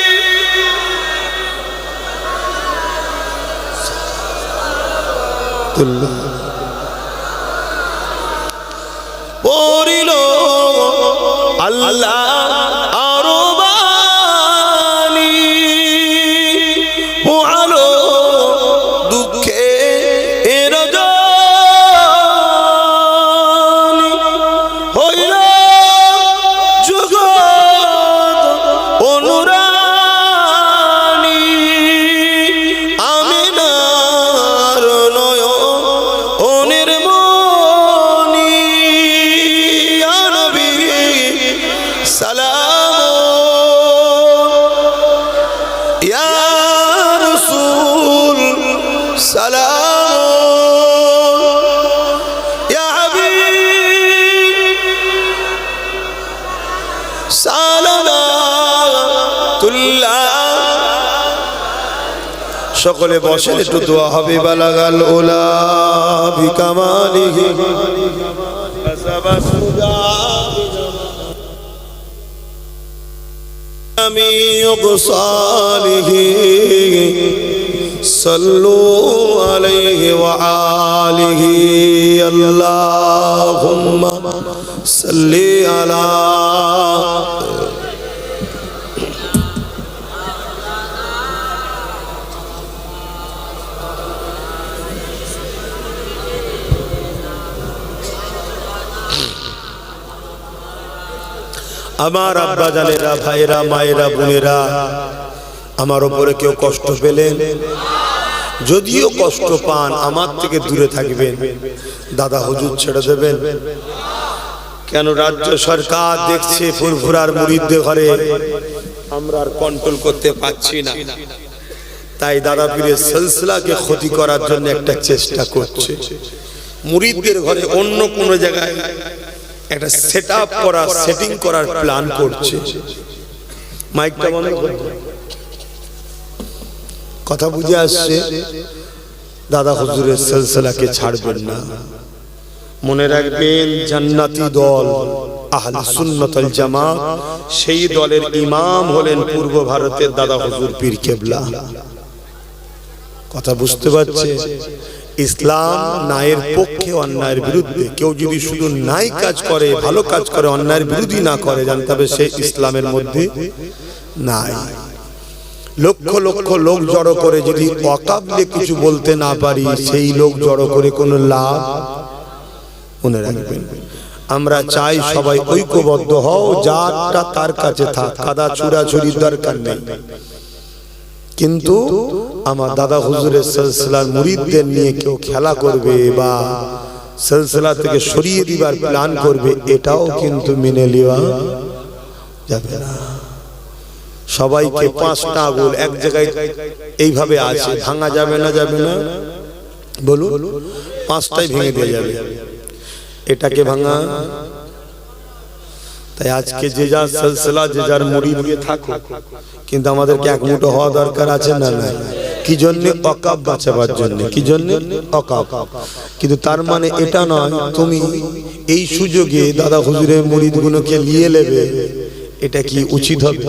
পড়িল আল্লাহ আরো বাণী পোহালো দুঃখে এর হইল জগৎ অনুরানী আমিনার নয়নের মনি ইয়া নবী সালাম ইয়া রাসূল সালাম ইয়া হাবিব সালামাতুল্লাহ সকলে বসেন একটু দোয়া হবে বালাগাল উলা বিকামালিহি সাল্লু আলাইহি ওয়া আলিহি আল্লাহুম্মা সাল্লি আলা আমার আব্বা জানেরা ভাইরা মায়েরা বোনেরা আমার উপরে কেউ কষ্ট পেলেন যদিও কষ্ট পান আমার থেকে দূরে থাকবেন দাদা হুজুর ছেড়ে দেবেন কেন রাজ্য সরকার দেখছে ফুরফুরার মুরিদদের ঘরে আমরা আর কন্ট্রোল করতে পারছি না তাই দাদা পীরের সিলসিলাকে ক্ষতি করার জন্য একটা চেষ্টা করছে মুরিদদের ঘরে অন্য কোন জায়গায় একটা সেটআপ করা সেটিং করার প্ল্যান করছে মাইকটা বন্ধ করুন কথা বুঝে আসছে দাদা হুজুরের সিলসিলাকে ছাড়বেন না। মনে রাখবেন জান্নাতি দল আহলে সুন্নাত ওয়াল জামাত, সেই দলের ইমাম হলেন পূর্ব ভারতের দাদা হুজুর পীর কেবলা। কথা বুঝতে পারছে? ইসলাম ন্যায়ের পক্ষে, অন্যায়ের বিরুদ্ধে। কেউ যদি শুধু ন্যায় কাজ করে, ভালো কাজ করে, অন্যায়ের বিরোধী না করে, জানতে হবে সে ইসলামের মধ্যে নাই। লক্ষ লক্ষ লোক জড়ো করে যদি অকাবলে কিছু বলতে না পারি, সেই লোক জড়ো করে কোনো লাভ। মনে রাখবেন, আমরা চাই সবাই ঐক্যবদ্ধ হও, যারটা তার কাছে থাক, কাদা ছুড়াছুড়ির দরকার নেই। কিন্তু আমার দাদা হুজুরের সিলসিলার মুরিদদের নিয়ে কেউ খেলা করবে বা সিলসিলা থেকে সরিয়ে দিবার প্ল্যান করবে, এটাও কিন্তু মেনে নেওয়া যাবে না। সবাইকে পাঁচটা আঙুল এক জায়গায় এইভাবে আছে, ভাঙা যাবে না? যাবে না? বলুন, পাঁচটাই ভেঙে দিয়ে যাবে। এটাকে ভাঙা। তাই আজকে যে যার সিলসিলা, যে যার মুরিদ নিয়ে থাকো, কিন্তু আমাদেরকে এক মুঠো হওয়া দরকার আছে না? নাই। কি জন্য? অকাব বাঁচাবার জন্য। কি জন্য? অকাব। কিন্তু তার মানে এটা নয় তুমি এই সুযোগে দাদা হুজুরের মুরিদগুলোকে নিয়ে নেবে, এটা কি উচিত হবে?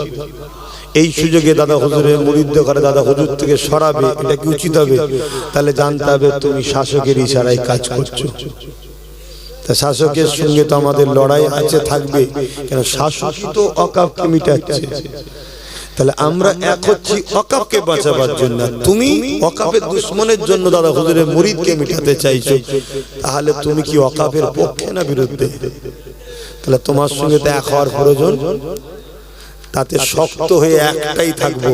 এই সুযোগে দাদা হুজুরের মুরিদ করে দাদা হুজুর থেকে সরাবে, এটা কি উচিত হবে? তাহলে জানতে হবে তুমি শাসকের ইশারায় কাজ করছো। তা শাসকের সঙ্গে তো আমাদের লড়াই আছে, থাকবে, কেন শাসকই তো অকাবকে মিটাচ্ছে। তাহলে আমরা এক হচ্ছি অকাবকে বাঁচাবার জন্য, তুমি অকাবের দুশ্মনের জন্য দাদা হুজুরের মুরিদকে মিটাতে চাইছো। তাহলে তুমি কি অকাবের পক্ষে না বিরুদ্ধে? তাহলে তোমার সঙ্গে তো এক হওয়ার প্রয়োজন। তাতে শক্ত হয়ে একটাই থাকবো।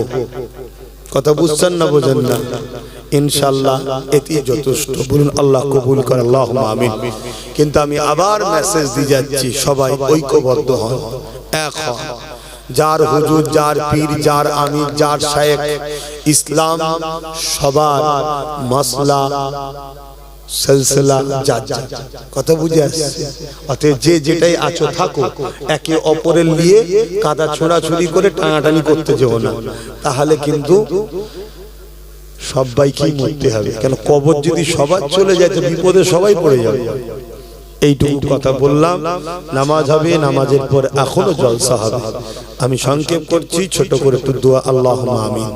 কথা বুঝছেন না? বোঝেন না? ইনশাআল্লাহ এটি যথেষ্ট। বলুন আল্লাহ কবুল করে, আল্লাহুম্মা আমিন। কিন্তু আমি আবার মেসেজ দিয়ে যাচ্ছি, সবাই ঐক্যবদ্ধ হন, এক হন। যার হুজুর, যার পীর, যার আমির, যার শায়েখ, ইসলাম সবার মাসলা সিলসিলা যার। কথা বুঝে আসছে? অতএব যে যেটাই আছো থাকো, একে অপরের নিয়ে কাদা ছোড়াছুড়ি করে টানাটানি করতে যেও না, তাহলে কিন্তু সবাইকেই মরতে হবে। কেন কবর যদি সবার চলে যায় তো বিপদে সবাই পড়ে যাবে। এইটুকু কথা বললাম। নামাজ হবে, নামাজের পর এখনো জলসা হবে। আমি সংক্ষেপ করছি, ছোট করে একটু দোয়া। আল্লাহুম্মা আমিন।